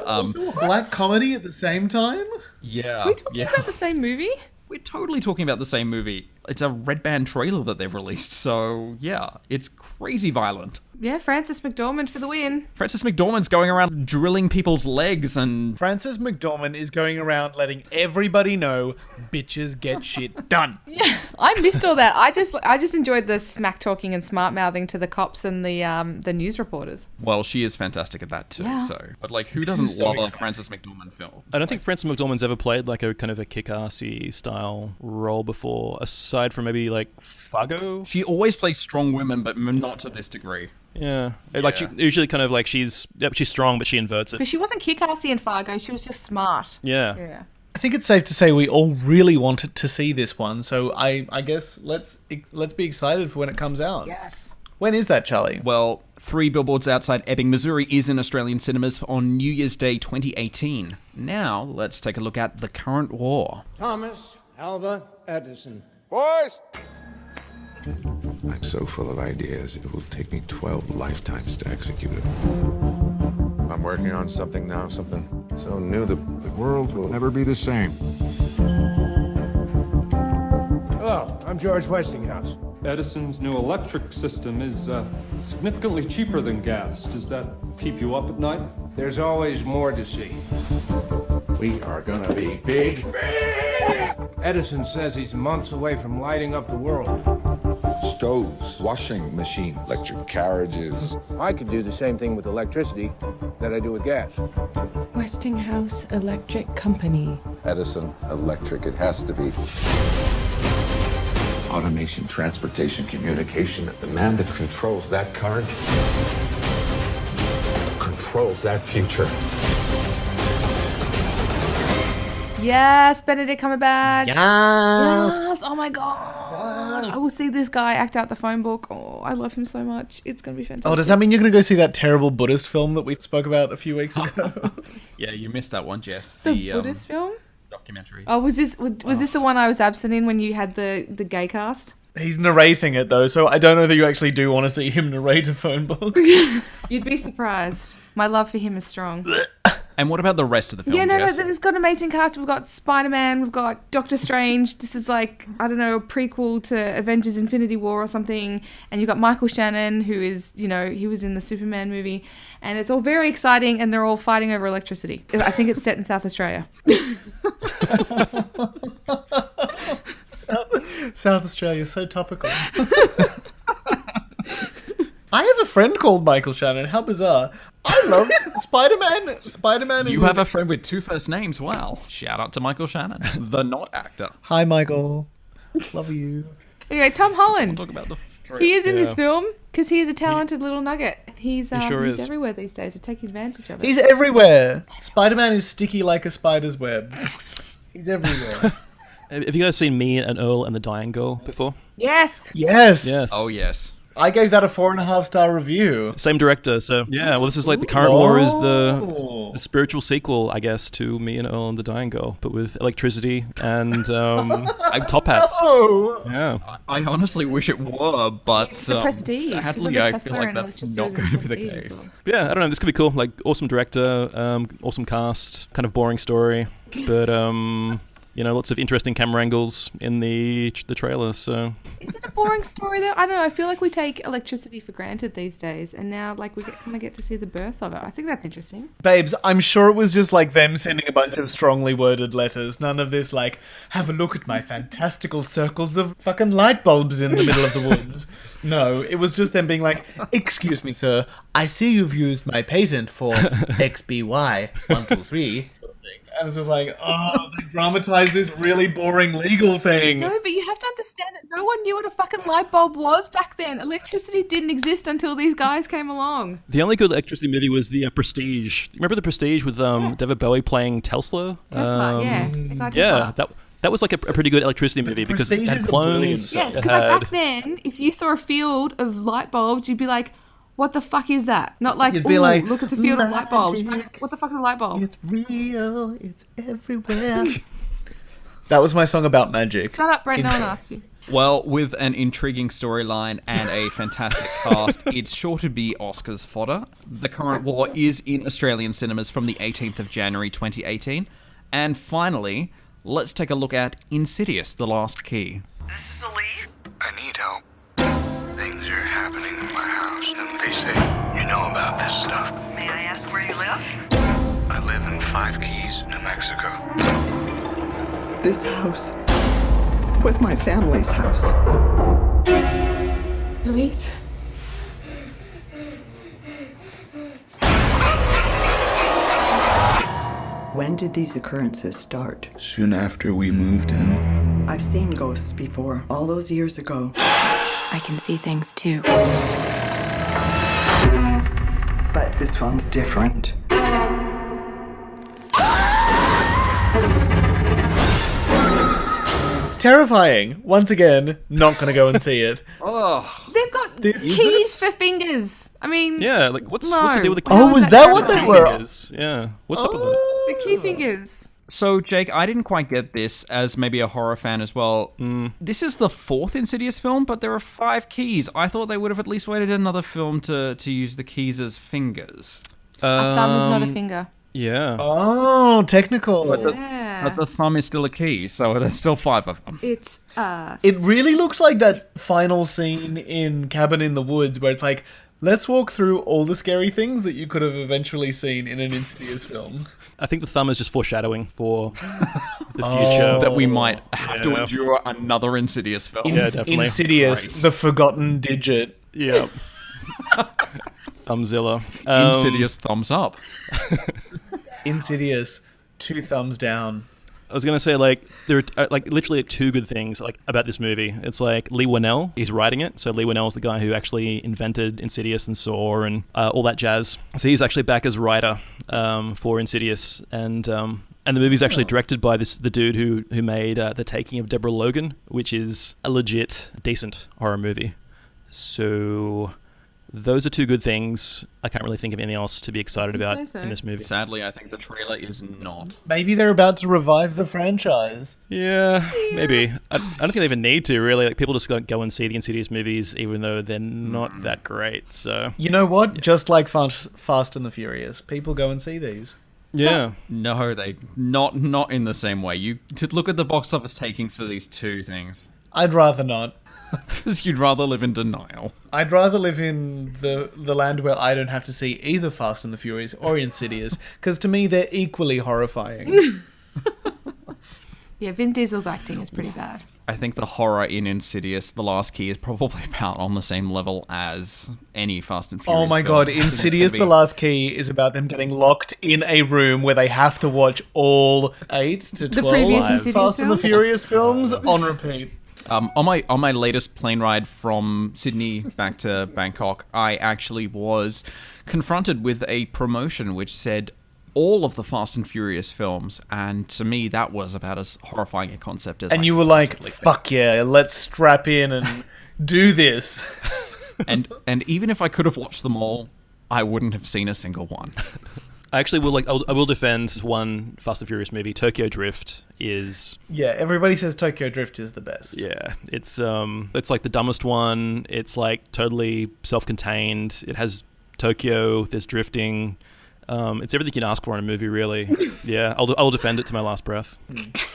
black comedy at the same time? Yeah. Are we talking about the same movie? We're totally talking about the same movie. It's a Red Band trailer that they've released, so yeah, it's crazy violent. Yeah, Frances McDormand for the win. Frances McDormand's going around drilling people's legs, and Frances McDormand is going around letting everybody know bitches get shit done. Yeah, I missed all that. I just enjoyed the smack talking and smart mouthing to the cops and the news reporters. Well, she is fantastic at that too. Yeah. So, but like, who doesn't love a Frances McDormand film? I don't think Frances McDormand's ever played like a kind of a kick-assy style role before, aside from maybe like Fargo. She always plays strong women, but not to this degree. Yeah. Like she usually kind of like she's strong, but she inverts it. But she wasn't kick-assy in Fargo. She was just smart. Yeah. I think it's safe to say we all really wanted to see this one, so I guess let's be excited for when it comes out. Yes. When is that, Charlie? Well, 3 Billboards Outside Ebbing, Missouri is in Australian cinemas on New Year's Day 2018. Now, let's take a look at the current war. Thomas Alva Edison. Boys! I'm so full of ideas, it will take me 12 lifetimes to execute it. I'm working on something now, something so new that the world will never be the same. Hello, I'm George Westinghouse. Edison's new electric system is significantly cheaper than gas. Does that keep you up at night? There's always more to see. We are gonna be big. Edison says he's months away from lighting up the world. Stoves, washing machines, electric carriages. I could do the same thing with electricity that I do with gas. Westinghouse Electric Company. Edison Electric, it has to be. Automation, transportation, communication. The man that controls that current controls that future. Yes, Benedict Cumberbatch. Yes. Yes. Oh my god. I will see this guy act out the phone book. Oh, I love him so much. It's going to be fantastic. Oh, does that mean you're going to go see that terrible Buddhist film that we spoke about a few weeks ago? Yeah, you missed that one, Jess. The Buddhist film? Documentary. Oh, was this the one I was absent in when you had the gay cast? He's narrating it, though, so I don't know that you actually do want to see him narrate a phone book. You'd be surprised. My love for him is strong. And what about the rest of the film? Yeah, no, Jess? it's got an amazing cast. We've got Spider-Man, we've got Doctor Strange. This is like, I don't know, a prequel to Avengers Infinity War or something. And you've got Michael Shannon, who is, he was in the Superman movie. And it's all very exciting, and they're all fighting over electricity. I think it's set in South Australia. South Australia, so topical. I have a friend called Michael Shannon. How bizarre. I love Spider-Man. Spider-Man is... You have a friend with 2 first names. Wow. Shout out to Michael Shannon, the not actor. Hi, Michael. Love you. Anyway, Tom Holland. Talk about the he is in this film because he is a talented little nugget. He's sure he's is. everywhere these days. They're taking advantage of it. He's everywhere. Spider-Man is sticky like a spider's web. He's everywhere. Have you guys seen Me and Earl and the Dying Girl before? Yes. Yes. Yes. Oh, yes. I gave that a 4.5-star review. Same director, so yeah. Well, this is like the current war is the spiritual sequel, I guess, to Me and Earl and the Dying Girl, but with electricity and top hats. Oh, yeah. I honestly wish it were, but It's the Prestige. sadly, Look at I Tesla feel like and that's electricity not was in going to be the Prestige as case. well. Yeah, I don't know. This could be cool. Like, awesome director, awesome cast, kind of boring story, but lots of interesting camera angles in the trailer. So Is it a boring story though? I don't know. I feel like we take electricity for granted these days, and now like we get to see the birth of it. I think that's interesting. Babes, I'm sure it was just like them sending a bunch of strongly worded letters. None of this like, have a look at my fantastical circles of fucking light bulbs in the middle of the woods. No, it was just them being like, excuse me, sir, I see you've used my patent for XBY123. And it's just like, oh, they dramatized this really boring legal thing. No, but you have to understand that no one knew what a fucking light bulb was back then. Electricity didn't exist until these guys came along. the only good electricity movie was the Prestige. Remember the Prestige with David Bowie playing Tesla? Tesla, yeah. The guy Yeah, Tesla. that was like a pretty good electricity movie because it Prestige had is a clones. brilliant Yes, it because like had- back then, if you saw a field of light bulbs, you'd be like, what the fuck is that? Not like, You'd be ooh, like, look, it's a field of light bulbs. magic. Like, what the fuck's a light bulb? It's real, it's everywhere. That was my song about magic. Shut up, Brent. No one asked you. Well, with an intriguing storyline and a fantastic cast, it's sure to be Oscars fodder. The Current War is in Australian cinemas from the 18th of January 2018. And finally, let's take a look at Insidious: The Last Key. This is Elise. I need help. Things are happening in my house, and they say you know about this stuff. May I ask where you live? I live in Five Keys, New Mexico. This house was my family's house. Elise? When did these occurrences start? Soon after we moved in. I've seen ghosts before, all those years ago. I can see things too. But this one's different. Terrifying. Once again, not gonna go and see it. Oh, They've got This- keys for fingers. I mean, Yeah, like what's the deal with the Oh, was that what they were? fingers? Yeah, what's up with that? the key fingers. So, Jake, I didn't quite get this as maybe a horror fan as well. This is the 4th Insidious film, but there are 5 keys. I thought they would have at least waited another film to use the keys as fingers. A thumb is not a finger. Yeah. Oh, technical. But Yeah. the thumb is still a key, so there's still 5 of them. It's It really looks like that final scene in Cabin in the Woods where it's like, let's walk through all the scary things that you could have eventually seen in an Insidious film. I think the thumb is just foreshadowing for the future. That we might have to Yeah. endure another Insidious film. Yeah, definitely. Insidious, Great. the forgotten digit. Yeah. Thumbzilla. Insidious thumbs up. Insidious, 2 thumbs down. I was gonna say like there are like literally 2 good things like about this movie. It's like Lee Winnell is writing it, so Lee Winnell is the guy who actually invented Insidious and Saw and all that jazz. So he's actually back as writer for Insidious, and the movie's actually directed by the dude who made The Taking of Deborah Logan, which is a legit decent horror movie. So those are 2 good things. I can't really think of anything else to be excited about say so. in this movie. Sadly, I think the trailer is not. Maybe they're about to revive the franchise. Yeah, maybe. I don't think they even need to, really. Like, people just go and see the Insidious movies, even though they're not that great, so... You know what? Just like Fast and the Furious, people go and see these. Yeah. No, they not in the same way. You to look at the box office takings for these 2 things. I'd rather not. Because you'd rather live in denial. I'd rather live in the land where I don't have to see either Fast and the Furious or Insidious, because to me they're equally horrifying. Yeah, Vin Diesel's acting is pretty bad. I think the horror in Insidious: The Last Key is probably about on the same level as any Fast and Furious Oh my film. god, I think it's Insidious: gonna The be- Last Key is about them getting locked in a room where they have to watch all 8 to 12 previous Insidious Fast and the films? Furious films on repeat. On my latest plane ride from Sydney back to Bangkok, I actually was confronted with a promotion which said all of the Fast and Furious films, and to me that was about as horrifying a concept as And I you could were like, possibly think. fuck yeah, let's strap in and do this. And even if I could have watched them all, I wouldn't have seen a single one. I actually will I will defend one Fast and Furious movie. Tokyo Drift is Yeah, everybody says Tokyo Drift is the best. yeah, it's like the dumbest one. It's like totally self-contained. It has Tokyo, there's drifting. It's everything you can ask for in a movie, really. Yeah, I'll defend it to my last breath.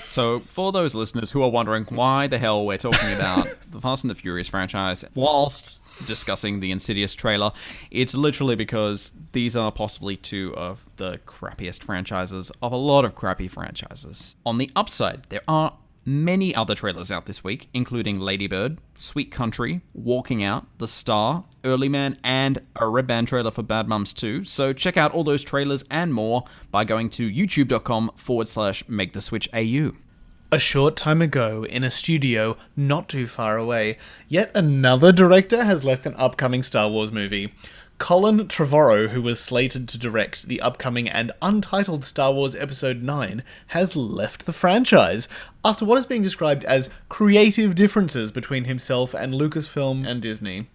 So, for those listeners who are wondering why the hell we're talking about the Fast and the Furious franchise whilst discussing the Insidious trailer, it's literally because these are possibly two of the crappiest franchises of a lot of crappy franchises. On the upside, there are many other trailers out this week, including Lady Bird, Sweet Country, Walking Out, The Star, Early Man, and a Red Band trailer for Bad Mums 2. So check out all those trailers and more by going to youtube.com/MakeTheSwitchAU. A short time ago, in a studio not too far away, yet another director has left an upcoming Star Wars movie. Colin Trevorrow, who was slated to direct the upcoming and untitled Star Wars Episode 9, has left the franchise after what is being described as creative differences between himself and Lucasfilm and Disney.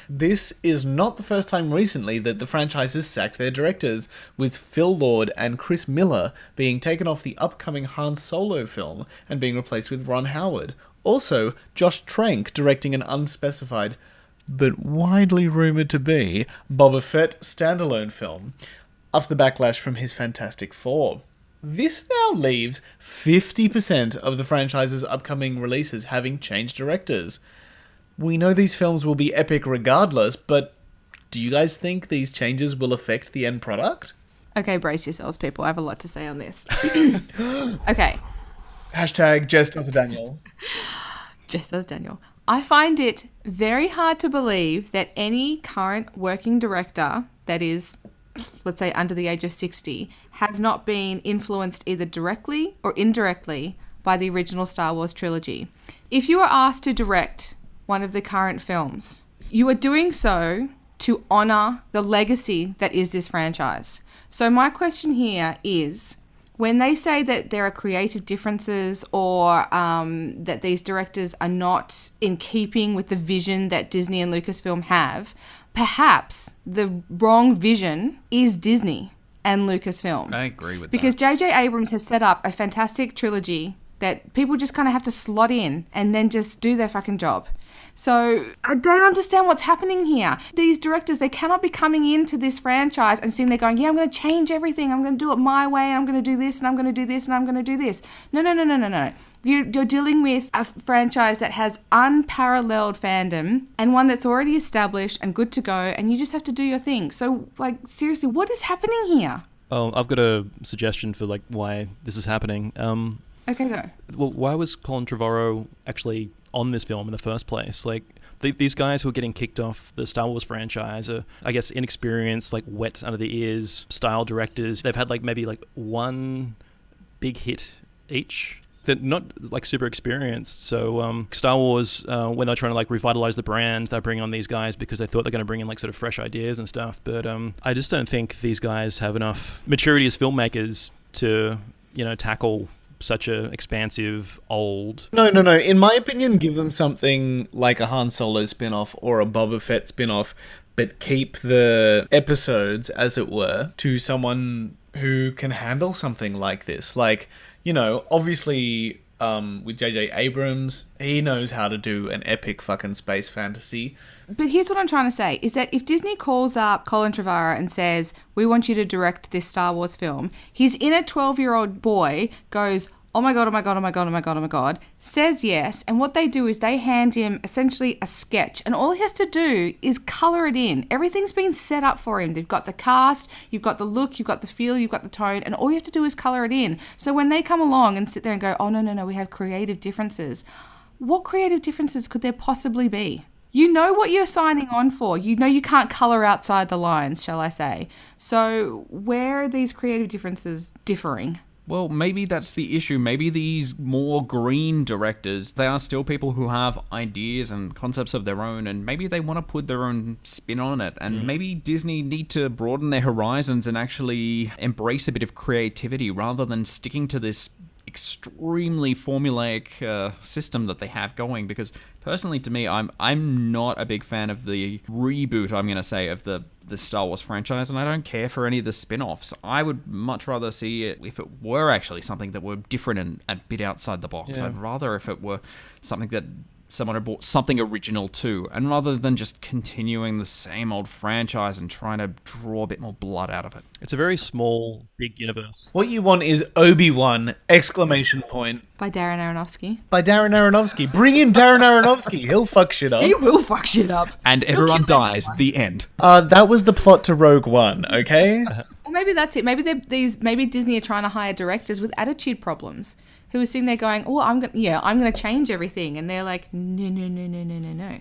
This is not the first time recently that the franchise has sacked their directors, with Phil Lord and Chris Miller being taken off the upcoming Han Solo film and being replaced with Ron Howard. Also, Josh Trank directing an unspecified, but widely rumoured to be, Boba Fett standalone film, after the backlash from his Fantastic Four. This now leaves 50% of the franchise's upcoming releases having changed directors. We know these films will be epic regardless, but do you guys think these changes will affect the end product? Okay, brace yourselves, people. I have a lot to say on this. Okay. Hashtag Jess does a Daniel. Jess does Daniel. I find it very hard to believe that any current working director that is, let's say, under the age of 60, has not been influenced either directly or indirectly by the original Star Wars trilogy. If you are asked to direct one of the current films, you are doing so to honour the legacy that is this franchise. So my question here is, when they say that there are creative differences or that these directors are not in keeping with the vision that Disney and Lucasfilm have, perhaps the wrong vision is Disney and Lucasfilm. I agree with because that. J.J. Abrams has set up a fantastic trilogy that people just kind of have to slot in and then just do their fucking job. So I don't understand what's happening here. These directors, they cannot be coming into this franchise and sitting there going, yeah, I'm going to change everything. I'm going to do it my way. I'm going to do this and I'm going to do this and I'm going to do this. No. You're dealing with a franchise that has unparalleled fandom and one that's already established and good to go, and you just have to do your thing. So, like, seriously, what is happening here? Oh, I've got a suggestion for like why this is happening. Okay, go. Well, why was Colin Trevorrow actually on this film in the first place? Like, these guys who are getting kicked off the Star Wars franchise are, I guess, inexperienced, like wet under the ears style directors. They've had like maybe like one big hit each. They're not like super experienced. So Star Wars, when they're trying to like revitalize the brand, they're bringing on these guys because they thought they're going to bring in like sort of fresh ideas and stuff. But I just don't think these guys have enough maturity as filmmakers to, you know, tackle such a expansive old... No. In my opinion, give them something like a Han Solo spin-off or a Boba Fett spin-off, but keep the episodes, as it were, to someone who can handle something like this. Like, you know, obviously, with J.J. Abrams, he knows how to do an epic fucking space fantasy. But here's what I'm trying to say, is that if Disney calls up Colin Trevorrow and says, we want you to direct this Star Wars film, his inner 12-year-old boy goes, oh my God, says yes, and what they do is they hand him essentially a sketch, and all he has to do is colour it in. Everything's been set up for him. They've got the cast, you've got the look, you've got the feel, you've got the tone, and all you have to do is colour it in. So when they come along and sit there and go, oh no, we have creative differences, what creative differences could there possibly be? You know what you're signing on for. You know you can't colour outside the lines, shall I say. So where are these creative differences differing? Well, maybe that's the issue. Maybe these more green directors, they are still people who have ideas and concepts of their own, and maybe they want to put their own spin on it. And maybe Disney need to broaden their horizons and actually embrace a bit of creativity rather than sticking to this extremely formulaic system that they have going. Because personally, to me, I'm not a big fan of the reboot, I'm going to say, of the Star Wars franchise, and I don't care for any of the spin-offs. I would much rather see it if it were actually something that were different and a bit outside the box. Yeah. I'd rather if it were something that someone had bought something original too, and rather than just continuing the same old franchise and trying to draw a bit more blood out of it. It's a very small, big universe. What you want is Obi-Wan, exclamation point. By Darren Aronofsky. By Darren Aronofsky. Bring in Darren Aronofsky. He'll fuck shit up. He will fuck shit up. And everyone dies. The end. That was the plot to Rogue One, okay? Or maybe that's it. Maybe maybe Disney are trying to hire directors with attitude problems who are sitting there going, "Oh, I'm gonna change everything," and they're like, "No."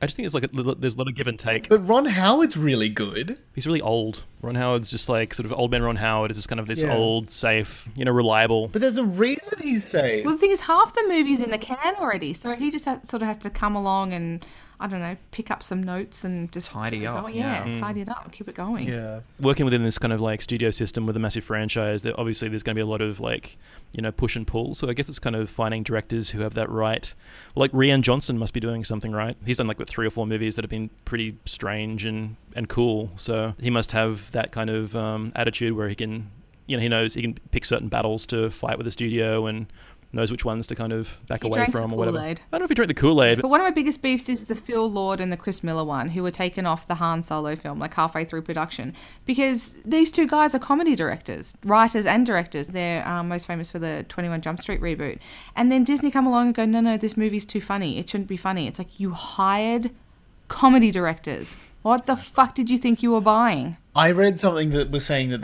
I just think it's like there's a lot of give and take. But Ron Howard's really good. He's really old. Ron Howard's just like sort of old man Ron Howard is just kind of this old, safe, reliable. But there's a reason he's safe. Well, the thing is, half the movie's in the can already, so he just sort of has to come along and, I don't know, pick up some notes and just tidy up. Tidy it up, keep it going. Yeah. Working within this kind of like studio system with a massive franchise, obviously there's going to be a lot of like, push and pull. So I guess it's kind of finding directors who have that right. Well, like Rian Johnson must be doing something right. He's done like 3 or 4 movies that have been pretty strange and cool. So he must have that kind of attitude where he can, he knows he can pick certain battles to fight with the studio and knows which ones to kind of back away from or whatever. I don't know if he drank the Kool-Aid. But one of my biggest beefs is the Phil Lord and the Chris Miller one, who were taken off the Han Solo film like halfway through production, because these two guys are comedy directors, writers and directors. They're most famous for the 21 Jump Street reboot. And then Disney come along and go, no, this movie's too funny. It shouldn't be funny. It's like, you hired comedy directors. What the fuck did you think you were buying? I read something that was saying that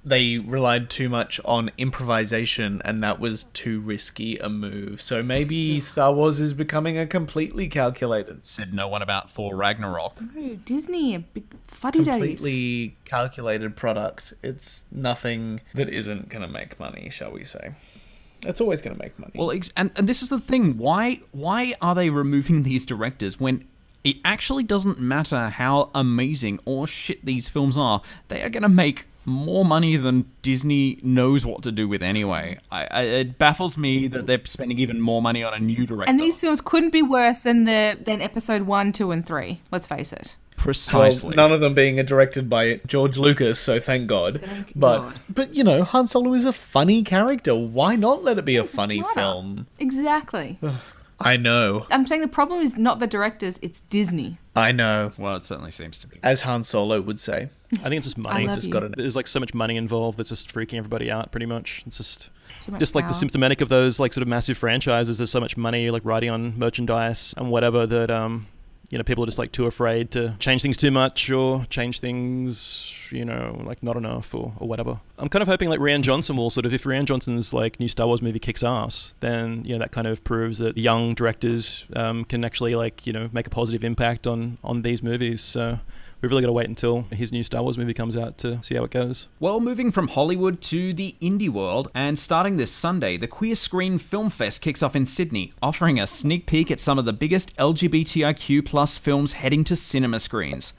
they relied too much on improvisation and that was too risky a move. So maybe Star Wars is becoming a completely calculated. Said no one about Thor Ragnarok. No, Disney, a big fuddy days. Completely calculated product. It's nothing that isn't going to make money, shall we say. It's always going to make money. Well, and this is the thing. Why are they removing these directors when it actually doesn't matter how amazing or shit these films are? They are going to make more money than Disney knows what to do with anyway. It baffles me that they're spending even more money on a new director. And these films couldn't be worse than episode 1, 2, and 3. Let's face it. Precisely. Well, none of them being directed by George Lucas, so thank God. But Han Solo is a funny character. Why not let it be a funny film? Exactly. I know. I'm saying the problem is not the directors, it's Disney. I know. Well, it certainly seems to be. As Han Solo would say. I think it's just money. You. There's like so much money involved that's just freaking everybody out pretty much. It's just like the symptomatic of those like sort of massive franchises. There's so much money like riding on merchandise and whatever that people are just like too afraid to change things too much or change things, like not enough or whatever. I'm kind of hoping like Rian Johnson will sort of, if Rian Johnson's like new Star Wars movie kicks ass, then, that kind of proves that young directors can actually like, make a positive impact on these movies. So we've really got to wait until his new Star Wars movie comes out to see how it goes. Well, moving from Hollywood to the indie world, and starting this Sunday, the Queer Screen Film Fest kicks off in Sydney, offering a sneak peek at some of the biggest LGBTIQ+ films heading to cinema screens.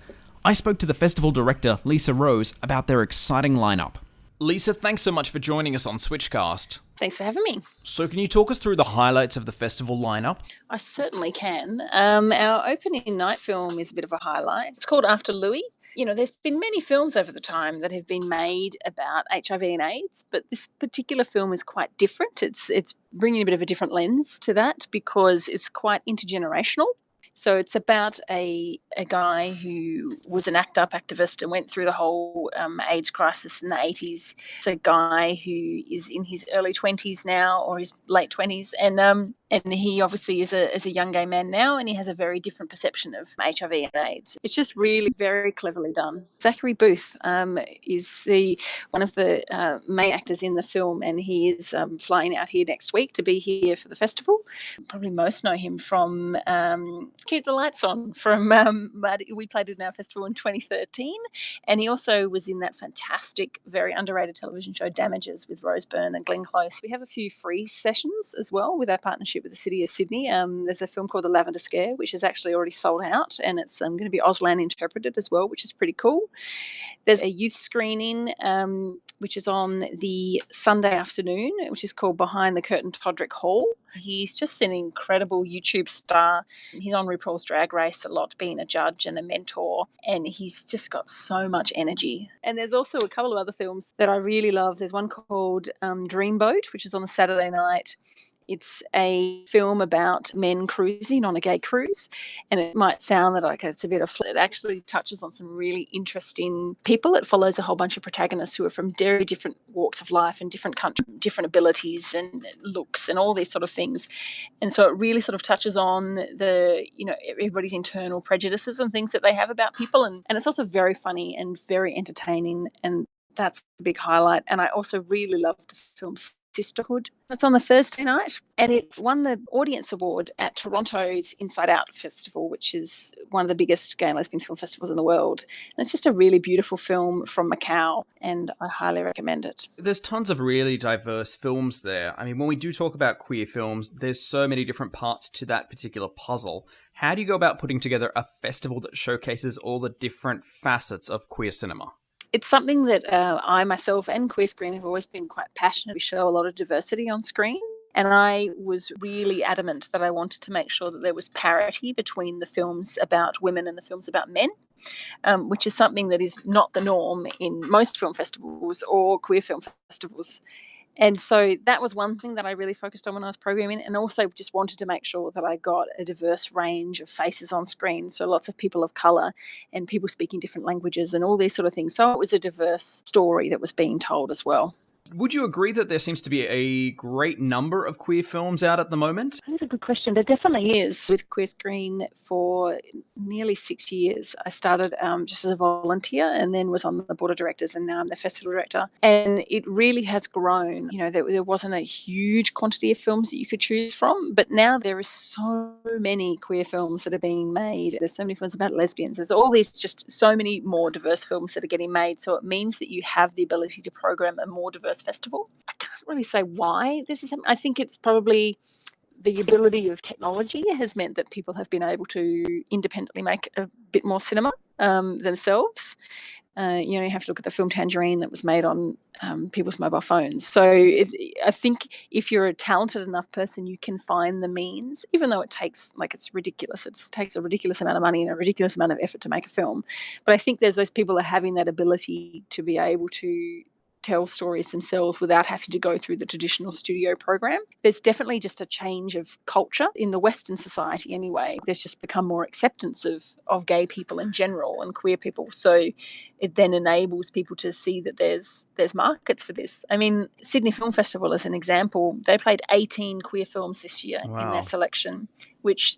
I spoke to the festival director, Lisa Rose, about their exciting lineup. Lisa, thanks so much for joining us on SWITCHCast. Thanks for having me. So can you talk us through the highlights of the festival lineup? I certainly can. Our opening night film is a bit of a highlight. It's called After Louis. There's been many films over the time that have been made about HIV and AIDS, but this particular film is quite different. It's bringing a bit of a different lens to that because it's quite intergenerational. So it's about a guy who was an ACT UP activist and went through the whole AIDS crisis in the 80s. It's a guy who is in his early 20s now or his late 20s. And And he obviously is a young gay man now, and he has a very different perception of HIV and AIDS. It's just really very cleverly done. Zachary Booth is one of the main actors in the film, and he is flying out here next week to be here for the festival. Probably most know him from Keep the Lights On, from we played it in our festival in 2013, and he also was in that fantastic, very underrated television show Damages with Rose Byrne and Glenn Close. We have a few free sessions as well with our partnership with the City of Sydney. There's a film called The Lavender Scare, which is actually already sold out, and it's going to be Auslan interpreted as well, which is pretty cool. There's a youth screening, which is on the Sunday afternoon, which is called Behind the Curtain Todrick Hall. He's just an incredible YouTube star. He's on RuPaul's Drag Race a lot, being a judge and a mentor, and he's just got so much energy. And there's also a couple of other films that I really love. There's one called Dreamboat, which is on the Saturday night. It's a film about men cruising on a gay cruise, and it might sound that like it's a bit of it actually touches on some really interesting people. It follows a whole bunch of protagonists who are from very different walks of life and different countries, different abilities and looks and all these sort of things. And so it really sort of touches on the, everybody's internal prejudices and things that they have about people, and it's also very funny and very entertaining, and that's the big highlight. And I also really love the film Sisterhood. It's on the Thursday night, and it won the Audience Award at Toronto's Inside Out Festival, which is one of the biggest gay and lesbian film festivals in the world. And it's just a really beautiful film from Macau, and I highly recommend it. There's tons of really diverse films there. I mean, when we do talk about queer films, there's so many different parts to that particular puzzle. How do you go about putting together a festival that showcases all the different facets of queer cinema? It's something that I myself and Queer Screen have always been quite passionate. We show a lot of diversity on screen, and I was really adamant that I wanted to make sure that there was parity between the films about women and the films about men, which is something that is not the norm in most film festivals or queer film festivals. And so that was one thing that I really focused on when I was programming, and also just wanted to make sure that I got a diverse range of faces on screen, so lots of people of colour and people speaking different languages and all these sort of things. So it was a diverse story that was being told as well. Would you agree that there seems to be a great number of queer films out at the moment? That's a good question. There definitely is. With Queer Screen for nearly 6 years. I started just as a volunteer and then was on the board of directors, and now I'm the festival director. And it really has grown. There wasn't a huge quantity of films that you could choose from, but now there are so many queer films that are being made. There's so many films about lesbians. There's all these just so many more diverse films that are getting made. So it means that you have the ability to program a more diverse festival. I can't really say why this is happening. I think it's probably the ability of technology has meant that people have been able to independently make a bit more cinema themselves. You have to look at the film Tangerine that was made on people's mobile phones. So I think if you're a talented enough person, you can find the means, even though it takes, it's ridiculous. It takes a ridiculous amount of money and a ridiculous amount of effort to make a film. But I think there's those people that are having that ability to be able to tell stories themselves without having to go through the traditional studio program. There's definitely just a change of culture in the Western society anyway. There's just become more acceptance of gay people in general and queer people. So it then enables people to see that there's markets for this. I mean, Sydney Film Festival as an example, they played 18 queer films this year in their selection, which,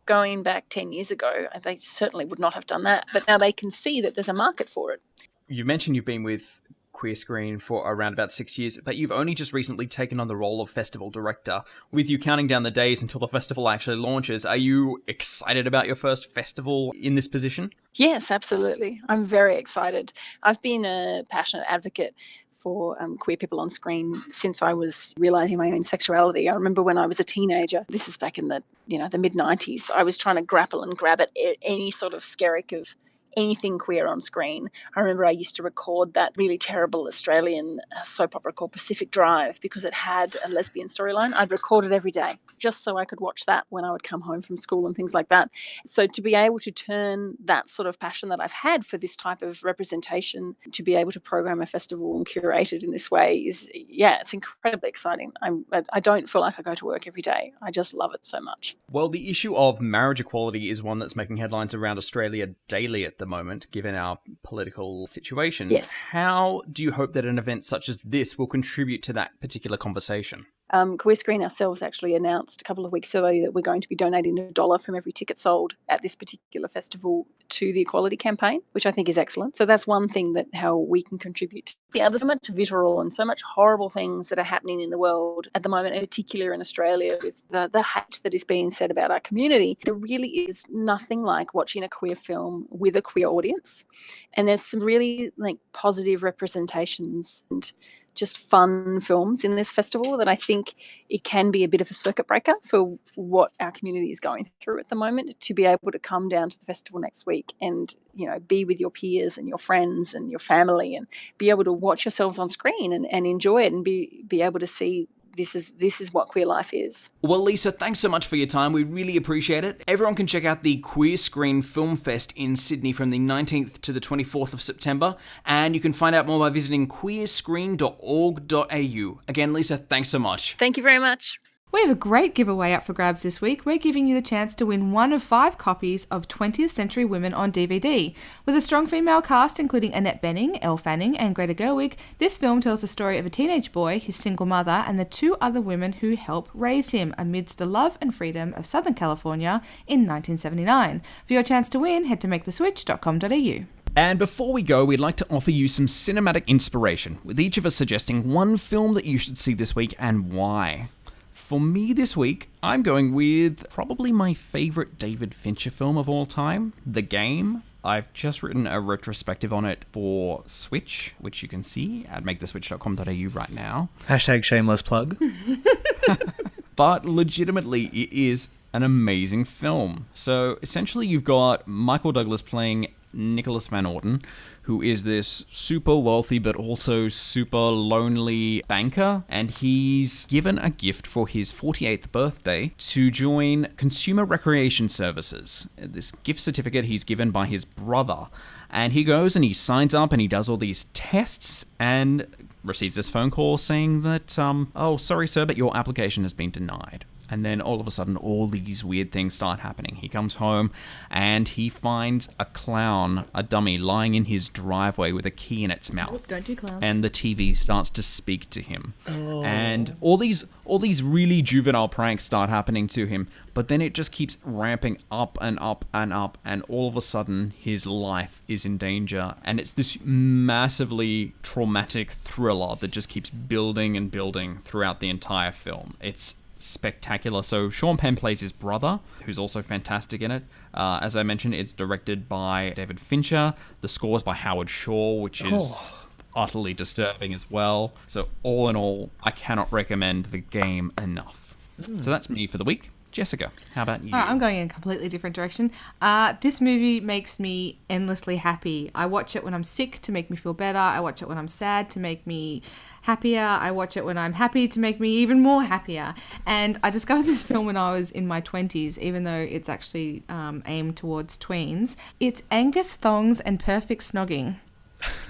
going back 10 years ago, they certainly would not have done that. But now they can see that there's a market for it. You mentioned you've been with Queer Screen for around about 6 years, but you've only just recently taken on the role of festival director. With you counting down the days until the festival actually launches, are you excited about your first festival in this position? Yes, absolutely. I'm very excited. I've been a passionate advocate for queer people on screen since I was realising my own sexuality. I remember when I was a teenager, this is back in the mid-90s, I was trying to grapple and grab at any sort of skerrick of anything queer on screen. I remember I used to record that really terrible Australian soap opera called Pacific Drive because it had a lesbian storyline. I'd record it every day just so I could watch that when I would come home from school and things like that. So to be able to turn that sort of passion that I've had for this type of representation, to be able to program a festival and curate it in this way it's incredibly exciting. I don't feel like I go to work every day. I just love it so much. Well, the issue of marriage equality is one that's making headlines around Australia daily at the moment, given our political situation. Yes. How do you hope that an event such as this will contribute to that particular conversation? Queer Screen ourselves actually announced a couple of weeks ago that we're going to be donating $1 from every ticket sold at this particular festival to the Equality Campaign, which I think is excellent. So that's one thing that how we can contribute to. The other, so much visceral and so much horrible things that are happening in the world at the moment, in particular in Australia, with the hate that is being said about our community. There really is nothing like watching a queer film with a queer audience. And there's some really positive representations and just fun films in this festival that I think it can be a bit of a circuit breaker for what our community is going through at the moment, to be able to come down to the festival next week and, be with your peers and your friends and your family and be able to watch yourselves on screen and enjoy it and be able to see this is what queer life is. Well, Lisa, thanks so much for your time. We really appreciate it. Everyone can check out the Queer Screen Film Fest in Sydney from the 19th to the 24th of September, and you can find out more by visiting queerscreen.org.au. Again, Lisa, thanks so much. Thank you very much. We have a great giveaway up for grabs this week. We're giving you the chance to win one of 5 copies of 20th Century Women on DVD. With a strong female cast including Annette Bening, Elle Fanning and Greta Gerwig, this film tells the story of a teenage boy, his single mother, and the 2 other women who help raise him amidst the love and freedom of Southern California in 1979. For your chance to win, head to maketheswitch.com.au. And before we go, we'd like to offer you some cinematic inspiration, with each of us suggesting one film that you should see this week and why. For me this week, I'm going with probably my favourite David Fincher film of all time, The Game. I've just written a retrospective on it for Switch, which you can see at maketheswitch.com.au right now. Hashtag shameless plug. But legitimately, it is an amazing film. So essentially you've got Michael Douglas playing Nicholas Van Orton, who is this super wealthy but also super lonely banker, and he's given a gift for his 48th birthday to join Consumer Recreation Services. This gift certificate he's given by his brother, and he goes and he signs up and he does all these tests and receives this phone call saying that, oh, sorry sir, but your application has been denied. And then all of a sudden, all these weird things start happening. He comes home and he finds a clown, a dummy, lying in his driveway with a key in its mouth. Don't do clowns. And the TV starts to speak to him. Oh. And all these really juvenile pranks start happening to him. But then it just keeps ramping up and up and up. And all of a sudden, his life is in danger. And it's this massively traumatic thriller that just keeps building and building throughout the entire film. It's spectacular. So Sean Penn plays his brother, who's also fantastic in it. As I mentioned, it's directed by David Fincher. The score is by Howard Shore, which is utterly disturbing as well. So all in all, I cannot recommend The Game enough. So that's me for the week. Jessica, how about you? All right, I'm going in a completely different direction. This movie makes me endlessly happy. I watch it when I'm sick to make me feel better. I watch it when I'm sad to make me happier. I watch it when I'm happy to make me even more happier. And I discovered this film when I was in my 20s, even though it's actually aimed towards tweens. It's Angus Thongs and Perfect Snogging.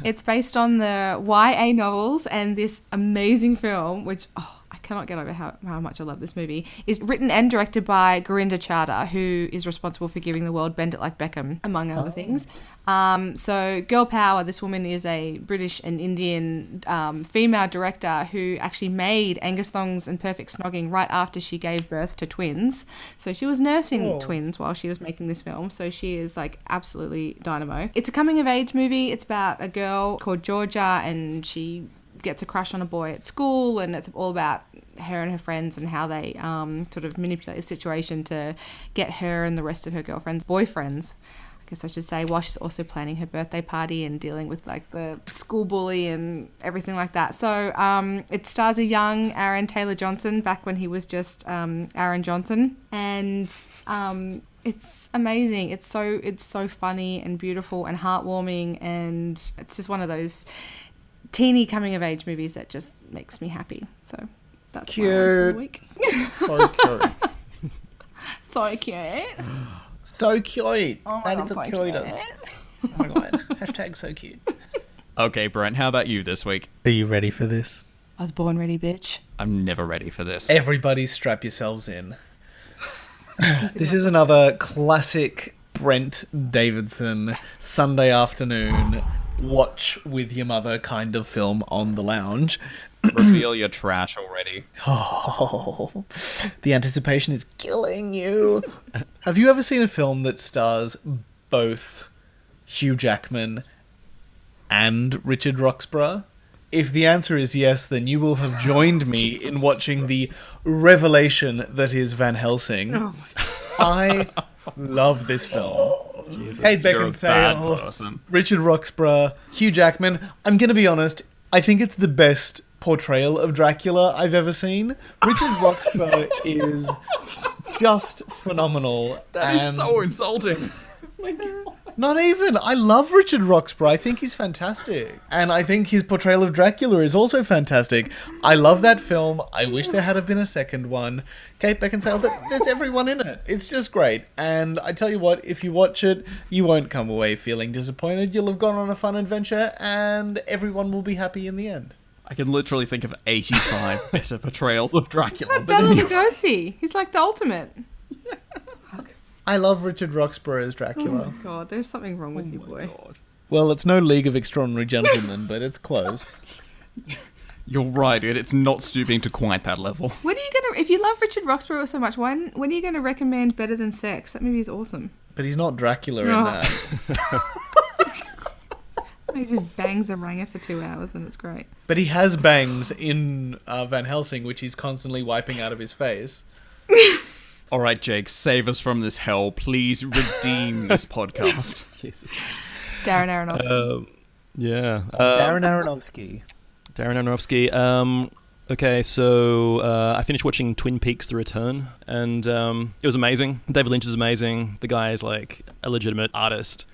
It's based on the YA novels, and this amazing film, which... I cannot get over how much I love this movie, is written and directed by Gurinder Chadha, who is responsible for giving the world Bend It Like Beckham, among other things. So Girl Power, this woman is a British and Indian female director who actually made Angus Thongs and Perfect Snogging right after she gave birth to twins. So she was nursing twins while she was making this film. So she is absolutely dynamo. It's a coming of age movie. It's about a girl called Georgia, and she gets a crush on a boy at school, and it's all about her and her friends and how they sort of manipulate the situation to get her and the rest of her girlfriends' boyfriends, I guess I should say, while she's also planning her birthday party and dealing with the school bully and everything like that. So it stars a young Aaron Taylor Johnson back when he was just Aaron Johnson, and it's amazing. It's so funny and beautiful and heartwarming, and it's just one of those teeny coming of age movies that just makes me happy. So that's cute. My week. So cute. So cute. So cute. Oh that my is the God, cutest. Oh my god. Hashtag so cute. Okay, Brent, how about you this week? Are you ready for this? I was born ready, bitch. I'm never ready for this. Everybody strap yourselves in. This is another classic Brent Davidson Sunday afternoon watch with your mother kind of film on the lounge. Reveal your trash already. Oh, the anticipation is killing you. Have you ever seen a film that stars both Hugh Jackman and Richard Roxburgh? If the answer is yes, then you will have joined me in watching the revelation that is Van Helsing. Oh I love this film. Kate Beckinsale, Richard Roxburgh, Hugh Jackman. I'm going to be honest, I think it's the best portrayal of Dracula I've ever seen. Richard Roxburgh is just phenomenal. That is so insulting. My God. Not even. I love Richard Roxburgh. I think he's fantastic. And I think his portrayal of Dracula is also fantastic. I love that film. I wish there had have been a second one. Kate Beckinsale, there's everyone in it. It's just great. And I tell you what, if you watch it, you won't come away feeling disappointed. You'll have gone on a fun adventure and everyone will be happy in the end. I can literally think of 85 better portrayals of Dracula. What about Bela Lugosi? He's like the ultimate. I love Richard Roxburgh as Dracula. Oh my God, there's something wrong with you, boy. God. Well, it's no League of Extraordinary Gentlemen, but it's close. You're right, dude. It's not stooping to quite that level. When are you gonna? If you love Richard Roxburgh so much, when are you gonna recommend Better Than Sex? That movie is awesome. But he's not Dracula in that. He just bangs a ranger for 2 hours and it's great. But he has bangs in Van Helsing, which he's constantly wiping out of his face. All right, Jake, save us from this hell. Please redeem this podcast. Jesus. Darren Aronofsky. Darren Aronofsky. Darren Aronofsky. Okay, so I finished watching Twin Peaks: The Return, and it was amazing. David Lynch is amazing. The guy is like a legitimate artist.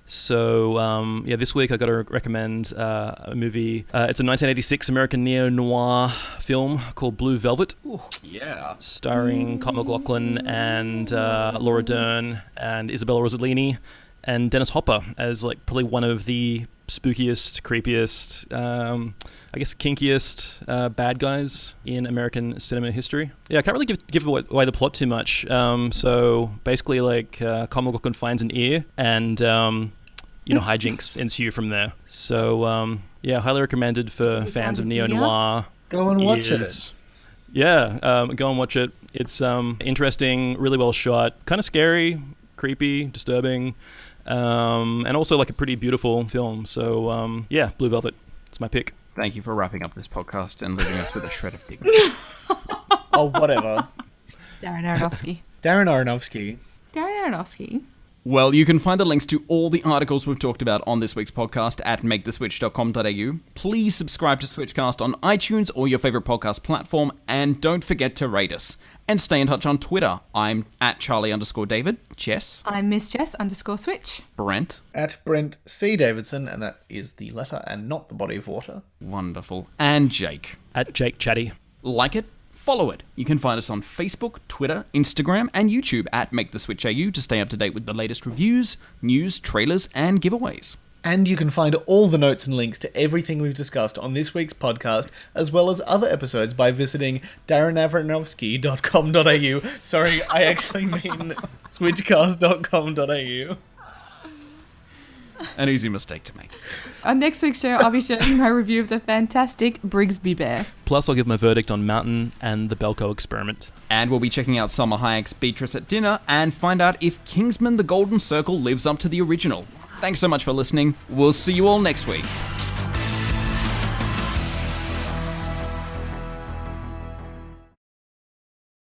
So, this week I got to recommend a movie. It's a 1986 American neo-noir film called Blue Velvet. Ooh, yeah. Starring Kyle MacLachlan and Laura Dern and Isabella Rossellini and Dennis Hopper as like probably one of the spookiest, creepiest, I guess kinkiest bad guys in American cinema history. Yeah, I can't really give away the plot too much. So basically, like Kyle MacLachlan finds an ear, and hijinks ensue from there. So highly recommended for fans of neo noir. Go and watch it. Yeah, go and watch it. It's interesting, really well shot, kind of scary, creepy, disturbing. And also like a pretty beautiful film. So, Blue Velvet. It's my pick. Thank you for wrapping up this podcast and leaving us with a shred of dignity. Oh, whatever. Darren Aronofsky. Darren Aronofsky. Well, you can find the links to all the articles we've talked about on this week's podcast at maketheswitch.com.au. Please subscribe to SWITCHCast on iTunes or your favorite podcast platform, and don't forget to rate us. And stay in touch on Twitter. I'm at Charlie_David. Jess. I'm Miss Jess _Switch. Brent. At Brent C. Davidson, and that is the letter and not the body of water. Wonderful. And Jake. At Jake Chatty. Like it? Follow it. You can find us on Facebook, Twitter, Instagram, and YouTube at MakeTheSwitchAU to stay up to date with the latest reviews, news, trailers, and giveaways. And you can find all the notes and links to everything we've discussed on this week's podcast, as well as other episodes, by visiting darrenaronofsky.com.au. Sorry, I actually mean switchcast.com.au. An easy mistake to make. On next week's show, I'll be sharing my review of the fantastic Brigsby Bear. Plus, I'll give my verdict on Mountain and the Belko Experiment. And we'll be checking out Salma Hayek's Beatriz at dinner and find out if Kingsman: The Golden Circle lives up to the original. Thanks so much for listening. We'll see you all next week.